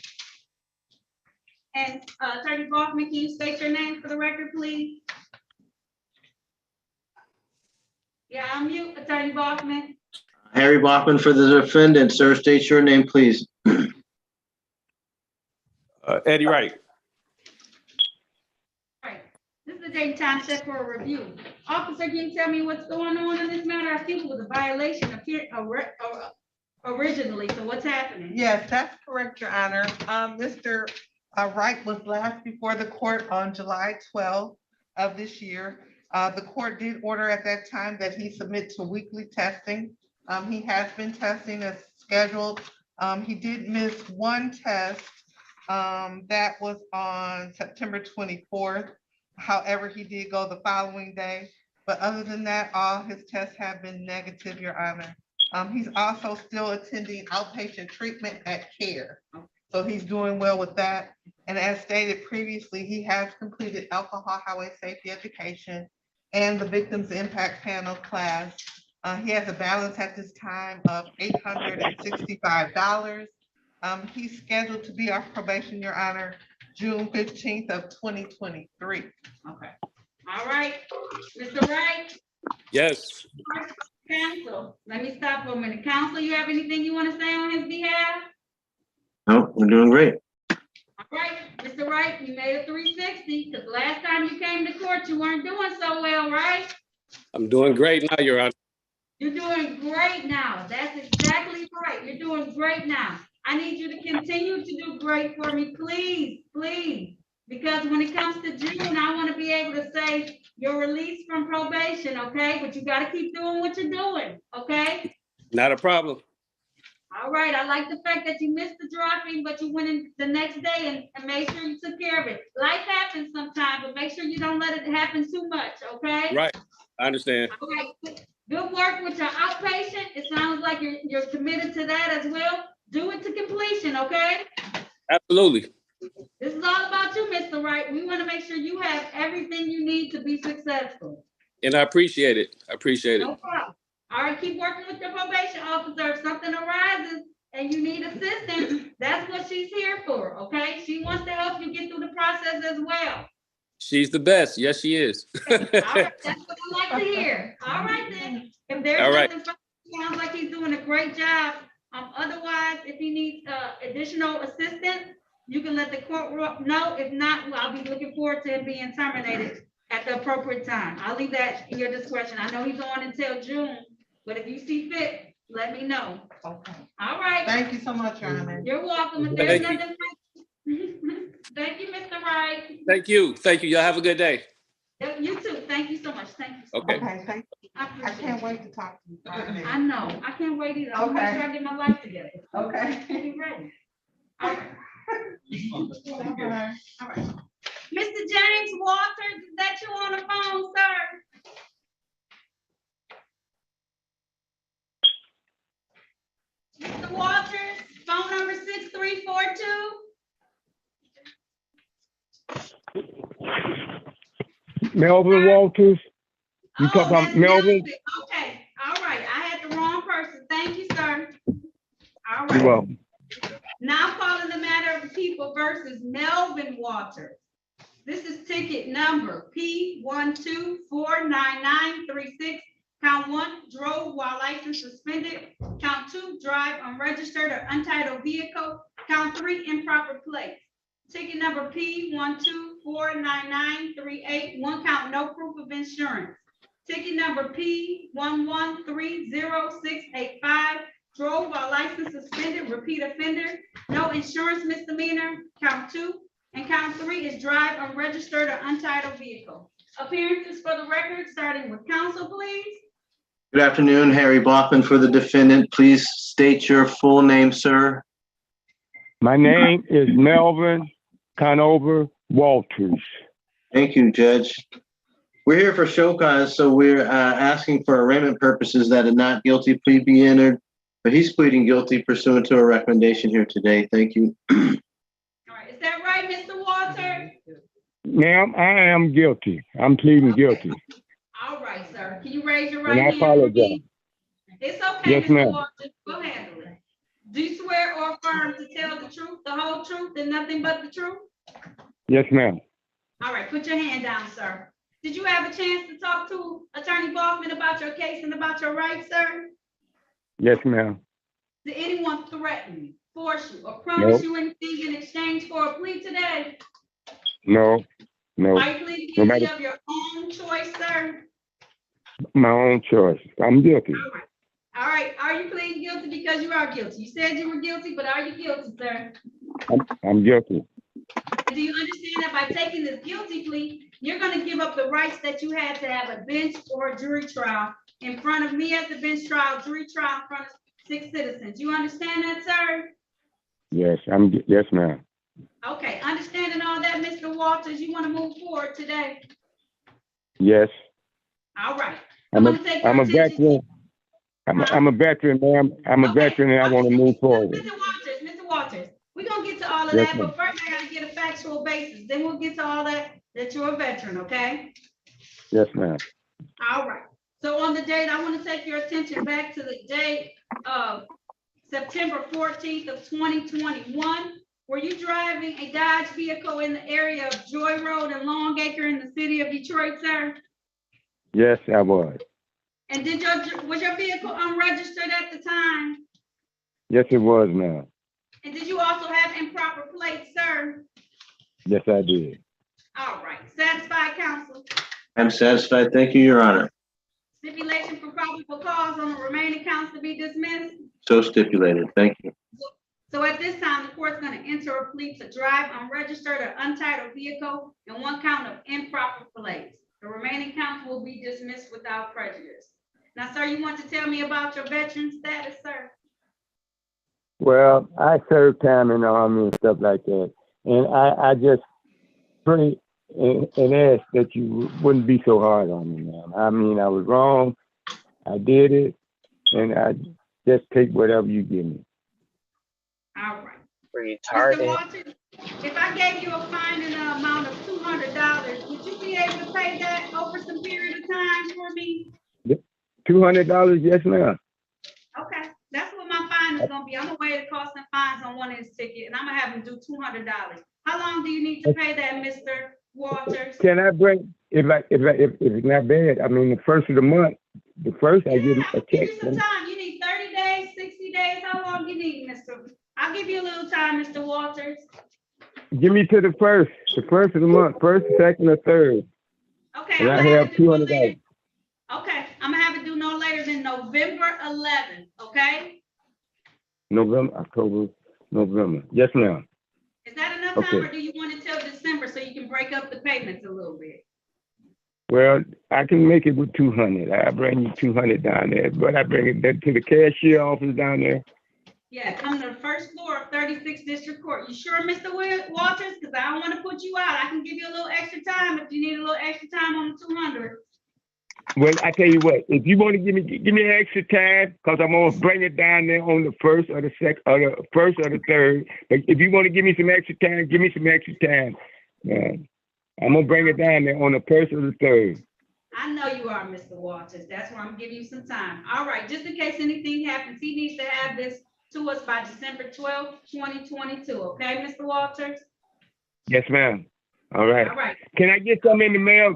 Speaker 2: And Attorney Bachman, can you state your name for the record, please? Yeah, unmute Attorney Bachman.
Speaker 3: Harry Bachman for the defendant, sir. State your name, please.
Speaker 20: Eddie Wright.
Speaker 2: Right. This is the date and time set for a review. Officer, can you tell me what's going on in this matter? I think it was a violation originally, so what's happening?
Speaker 21: Yes, that's correct, Your Honor. Mr. Wright was last before the court on July 12th of this year. The court did order at that time that he submit to weekly testing. He has been testing as scheduled. He did miss one test that was on September 24th. However, he did go the following day. But other than that, all his tests have been negative, Your Honor. He's also still attending outpatient treatment at CARE. So he's doing well with that. And as stated previously, he has completed alcohol highway safety education and the victims impact panel class. He has a balance at this time of $865. He's scheduled to be off probation, Your Honor, June 15th of 2023.
Speaker 2: Okay. All right, Mr. Wright.
Speaker 20: Yes.
Speaker 2: Counsel, let me stop for a minute. Counsel, you have anything you want to say on his behalf?
Speaker 3: No, we're doing great.
Speaker 2: All right, Mr. Wright, you made a 360 because last time you came to court, you weren't doing so well, right?
Speaker 20: I'm doing great now, Your Honor.
Speaker 2: You're doing great now. That's exactly right. You're doing great now. I need you to continue to do great for me, please, please. Because when it comes to June, I want to be able to say you're released from probation, okay? But you got to keep doing what you're doing, okay?
Speaker 20: Not a problem.
Speaker 2: All right, I like the fact that you missed the dropping, but you went in the next day and made sure you took care of it. Life happens sometimes, but make sure you don't let it happen too much, okay?
Speaker 20: Right. I understand.
Speaker 2: All right, good work with your outpatient. It sounds like you're committed to that as well. Do it to completion, okay?
Speaker 20: Absolutely.
Speaker 2: This is all about you, Mr. Wright. We want to make sure you have everything you need to be successful.
Speaker 20: And I appreciate it. I appreciate it.
Speaker 2: No problem. All right, keep working with your probation officer. If something arises and you need assistance, that's what she's here for, okay? She wants to help you get through the process as well.
Speaker 20: She's the best. Yes, she is.
Speaker 2: All right, that's what I like to hear. All right, then. If there's
Speaker 20: All right.
Speaker 2: nothing, sounds like he's doing a great job. Otherwise, if he needs, additional assistance, you can let the court know. If not, well, I'll be looking forward to him being terminated at the appropriate time. I'll leave that in your discretion. I know he's on until June, but if you see fit, let me know.
Speaker 21: Okay.
Speaker 2: All right.
Speaker 21: Thank you so much, Your Honor.
Speaker 2: You're welcome. If there's
Speaker 20: Thank you.
Speaker 2: nothing. Thank you, Mr. Wright.
Speaker 20: Thank you. Thank you. Y'all have a good day.
Speaker 2: You too. Thank you so much. Thank you.
Speaker 20: Okay.
Speaker 21: Okay, thank you.
Speaker 2: I
Speaker 21: I can't wait to talk to you Friday.
Speaker 2: I know. I can't wait either. I'm
Speaker 21: Okay.
Speaker 2: sure I get my life together.
Speaker 21: Okay.
Speaker 2: Be ready. All right.
Speaker 21: Bye-bye.
Speaker 2: All right. Mr. James Walters, is that you on the phone, sir? Mr. Walters, phone number 6342.
Speaker 17: Melvin Walters. You talk about
Speaker 2: that's
Speaker 17: Melvin?
Speaker 2: Okay, all right. I had the wrong person. Thank you, sir. All
Speaker 17: You're
Speaker 2: right.
Speaker 17: welcome.
Speaker 2: Now calling the matter of the people versus Melvin Walters. This is ticket number P1249936. Count 1, drove while license suspended. Count 2, drive unregistered or untitled vehicle. Count 3, improper plates. Ticket number P1249938. 1 count, no proof of insurance. Ticket number P1130685. Drove while license suspended, repeat offender, no insurance misdemeanor. Count 2. And count 3 is drive unregistered or untitled vehicle. Appearances for the record, starting with counsel, please.
Speaker 3: Good afternoon, Harry Bachman for the defendant. Please state your full name, sir.
Speaker 17: My name is Melvin Conover Walters.
Speaker 3: Thank you, Judge. We're here for show cause, so we're asking for arraignment purposes that a not guilty plea be entered, but he's pleading guilty pursuant to a recommendation here today. Thank you.
Speaker 2: All right, is that right, Mr. Walters?
Speaker 17: Ma'am, I am guilty. I'm pleading guilty.
Speaker 2: All right, sir. Can you raise your
Speaker 17: And
Speaker 2: right
Speaker 17: I
Speaker 2: hand for
Speaker 17: apologize.
Speaker 2: me? It's okay,
Speaker 17: Yes,
Speaker 2: Mr.
Speaker 17: ma'am.
Speaker 2: Walters. Go handle it. Do you swear or affirm to tell the truth, the whole truth, and nothing but the truth?
Speaker 17: Yes, ma'am.
Speaker 2: All right, put your hand down, sir. Did you have a chance to talk to Attorney Bachman about your case and about your rights, sir?
Speaker 17: Yes, ma'am.
Speaker 2: Did anyone threaten, force you, or promise
Speaker 17: No.
Speaker 2: you anything in exchange for a plea today?
Speaker 17: No, no.
Speaker 2: Are you pleading
Speaker 17: No
Speaker 2: guilty
Speaker 17: matter
Speaker 2: of your own choice, sir?
Speaker 17: my own choice. I'm guilty.
Speaker 2: All right, are you pleading guilty because you are guilty? You said you were guilty, but are you guilty, sir?
Speaker 17: I'm guilty.
Speaker 2: Do you understand that by taking this guilty plea, you're gonna give up the rights that you had to have a bench or a jury trial in front of me at the bench trial, jury trial in front of 6 citizens? You understand that, sir?
Speaker 17: Yes, yes, ma'am.
Speaker 2: Okay, understanding all that, Mr. Walters, you wanna move forward today?
Speaker 17: Yes.
Speaker 2: All right.
Speaker 17: I'm a
Speaker 2: attention.
Speaker 17: veteran. I'm a veteran, ma'am. I'm a veteran and I want to move forward.
Speaker 2: Mr. Walters, we're gonna get to all of
Speaker 17: Yes,
Speaker 2: that,
Speaker 17: ma'am.
Speaker 2: but first I gotta get a factual basis. Then we'll get to all that you're a veteran, okay?
Speaker 17: Yes, ma'am.
Speaker 2: All right. So on the date, I want to take your attention back to the date of September 14th of 2021. Were you driving a Dodge vehicle in the area of Joy Road and Longacre in the city of Detroit, sir?
Speaker 17: Yes, I was.
Speaker 2: And was your vehicle unregistered at the time?
Speaker 17: Yes, it was, ma'am.
Speaker 2: And did you also have improper plates, sir?
Speaker 17: Yes, I did.
Speaker 2: All right. Satisfied, counsel?
Speaker 3: I'm satisfied. Thank you, Your Honor.
Speaker 2: Stipulation for probable cause on the remaining counts to be dismissed?
Speaker 3: So stipulated. Thank you.
Speaker 2: So at this time, the court's going to enter a plea to drive unregistered or untitled vehicle and 1 count of improper plates. The remaining counts will be dismissed without prejudice. Now, sir, you want to tell me about your veteran status, sir?
Speaker 17: Well, I served time in the Army and stuff like that. And I just pray and ask that you wouldn't be so hard on me, man. I mean, I was wrong. I did it. And I just take whatever you give me.
Speaker 2: All right.
Speaker 8: Retarded.
Speaker 2: Mr. Walters, if I gave you a fine in the amount of $200, would you be able to pay that over some period of time for me?
Speaker 17: $200? Yes, ma'am.
Speaker 2: Okay, that's what my fine is gonna be. I'm gonna weigh the cost and fines on one of his ticket, and I'm gonna have him do $200. How long do you need to pay that, Mr. Walters?
Speaker 17: Can I bring, if it's not bad, I mean, the first of the month, I give him a check.
Speaker 2: Give you some time. You need 30 days, 60 days. How long time, Mr. Walters?
Speaker 17: Give me to the first of the month, first, second, or third.
Speaker 2: Okay,
Speaker 17: And
Speaker 2: I'm
Speaker 17: I
Speaker 2: gonna have
Speaker 17: have
Speaker 2: it do no
Speaker 17: $200.
Speaker 2: later. Okay, I'm gonna have it do no later than November 11th, okay?
Speaker 17: November, October, November. Yes, ma'am.
Speaker 2: Is that enough time,
Speaker 17: Okay.
Speaker 2: or do you want it till December so you can break up the payments a little bit?
Speaker 17: Well, I can make it with 200. I bring you 200 down there, but I bring it to the cashier office down there.
Speaker 2: Yeah, come to the first floor of 36 District Court. You sure, Mr. Walters? Because I don't want to put you out. I can give you a little extra time if you need a little extra time on the 200.
Speaker 17: Well, I tell you what, if you want to give me extra time, because I'm gonna bring it down there on the first or the second or the first or the third. But if you want to give me some extra time, give me some extra time. I'm gonna bring it down there on the first or the third.
Speaker 2: I know you are, Mr. Walters. That's why I'm giving you some time. All right, just in case anything happens, he needs to have this to us by December 12th, 2022. Okay, Mr. Walters?
Speaker 17: Yes, ma'am. All right.
Speaker 2: All right.
Speaker 17: Can I get some in the mail?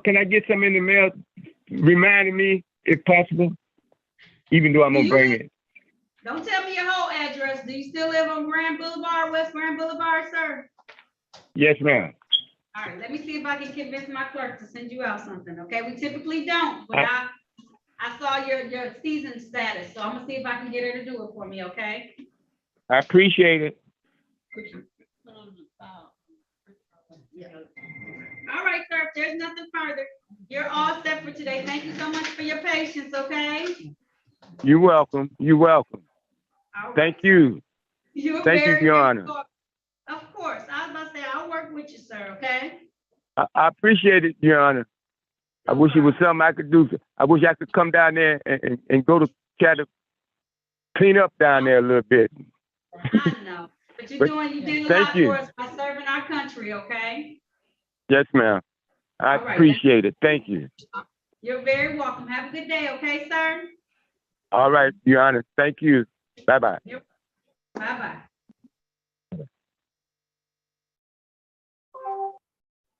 Speaker 17: Reminding me if possible, even though I'm gonna bring it.
Speaker 2: Don't tell me your whole address. Do you still live on Grand Boulevard, West Grand Boulevard, sir?
Speaker 17: Yes, ma'am.
Speaker 2: All right, let me see if I can convince my clerk to send you out something, okay? We typically don't, but I saw your season status, so I'm gonna see if I can get her to do it for me, okay?
Speaker 17: I appreciate it.
Speaker 2: All right, sir, if there's nothing further, you're all set for today. Thank you so much for your patience, okay?
Speaker 17: You're welcome. You're welcome.
Speaker 2: All right.
Speaker 17: Thank you. Thank you, Your Honor.
Speaker 2: Of course, I was about to say, I'll work with you, sir, okay?
Speaker 17: I appreciate it, Your Honor. I wish it was something I could do. I wish I could come down there and go to try to clean up down there a little bit.
Speaker 2: I know, but you did a lot for us by serving our country, okay?
Speaker 17: Yes, ma'am. I appreciate it. Thank you.
Speaker 2: You're very welcome. Have a good day, okay, sir?
Speaker 17: All right, Your Honor. Thank you. Bye-bye.
Speaker 2: Bye-bye.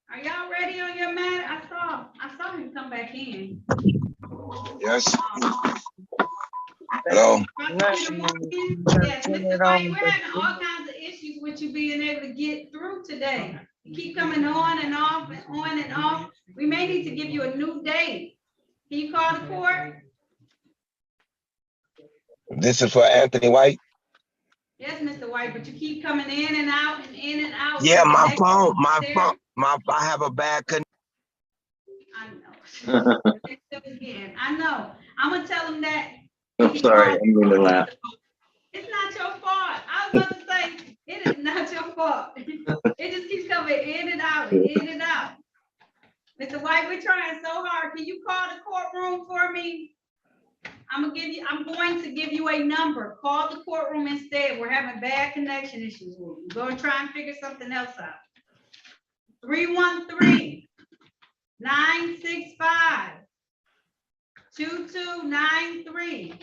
Speaker 2: Are y'all ready on your matter? I saw him come back in.
Speaker 1: Yes. Hello.
Speaker 2: Yes, Mr. White, we're having all kinds of issues with you being able to get through today. You keep coming on and off and on and off. We may need to give you a new date. Can you call the court?
Speaker 1: This is for Anthony White.
Speaker 2: Yes, Mr. White, but you keep coming in and out and in and out.
Speaker 1: Yeah, my phone, I have a bad connection.
Speaker 2: I know. Again, I know. I'm gonna tell him that.
Speaker 3: I'm sorry, I'm going to laugh.
Speaker 2: It's not your fault. I was about to say, it is not your fault. It just keeps coming in and out, in and out. Mr. White, we're trying so hard. Can you call the courtroom for me? I'm going to give you a number. Call the courtroom instead. We're having bad connection issues. We're going to try and figure something else out. 313-965-2293.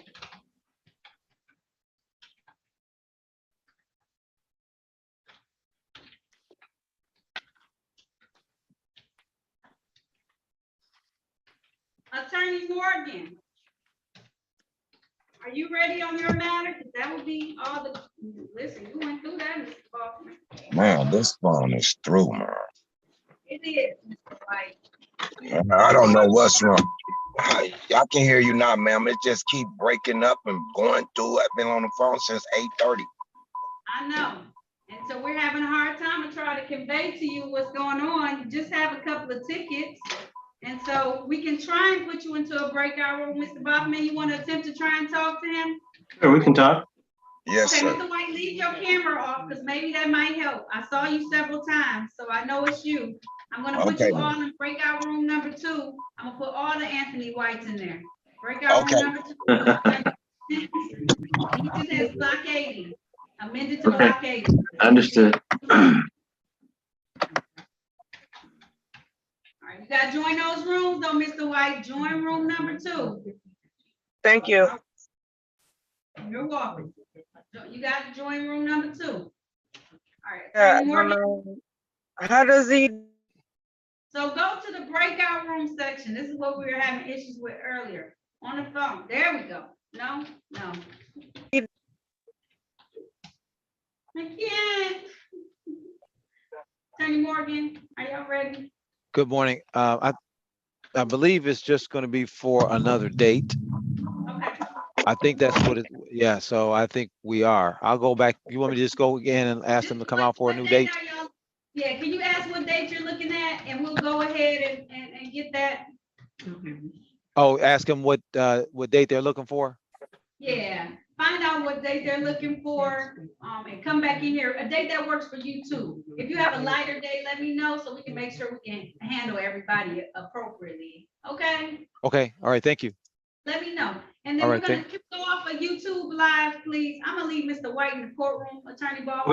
Speaker 2: Attorney Morgan, are you ready on your matter? Because that would be all the, listen, you went through that, Mr. Faulkner.
Speaker 1: Man, this phone is through, man.
Speaker 2: It is, Mr. White.
Speaker 1: I don't know what's wrong. I can hear you now, ma'am. It just keep breaking up and going through. I've been on the phone since 8:30.
Speaker 2: I know. And so we're having a hard time to try to convey to you what's going on. You just have a couple of tickets. And so we can try and put you into a breakout room. Mr. Bachman, you want to attempt to try and talk to him?
Speaker 3: Sure, we can talk.
Speaker 1: Yes,
Speaker 2: okay,
Speaker 1: sir.
Speaker 2: Mr. White, leave your camera off because maybe that might help. I saw you several times, so I know it's you. I'm going to put you all in breakout room number 2. I'm going to put all the Anthony Whites in there. Breakout room number 2. He just has blockading. Amended to blockading.
Speaker 3: Understood.
Speaker 2: You got to join those rooms though, Mr. White. Join room number 2.
Speaker 6: Thank you.
Speaker 2: You're welcome. You got to join room number 2. All right.
Speaker 6: Yeah, I don't know. How does he?
Speaker 2: So go to the breakout room section. This is what we were having issues with earlier on the phone. There we go. No. I can't. Attorney Morgan, are y'all ready?
Speaker 16: Good morning. I believe it's just gonna be for another date.
Speaker 2: Okay.
Speaker 16: I think that's what it, yeah, so I think we are. I'll go back. You want me to just go again and ask them to come out for a new date?
Speaker 2: Yeah, can you ask what date you're looking at and we'll go ahead and get that?
Speaker 16: Oh, ask them what date they're looking for?
Speaker 2: Yeah, find out what date they're looking for, and come back in here, a date that works for you too. If you have a lighter date, let me know so we can make sure we can handle everybody appropriately, okay?
Speaker 16: Okay, all right, thank you.
Speaker 2: Let me know. And then
Speaker 16: All
Speaker 2: we're
Speaker 16: right,
Speaker 2: gonna go off of YouTube Live, please. I'm gonna leave Mr. White in the courtroom, Attorney Ball.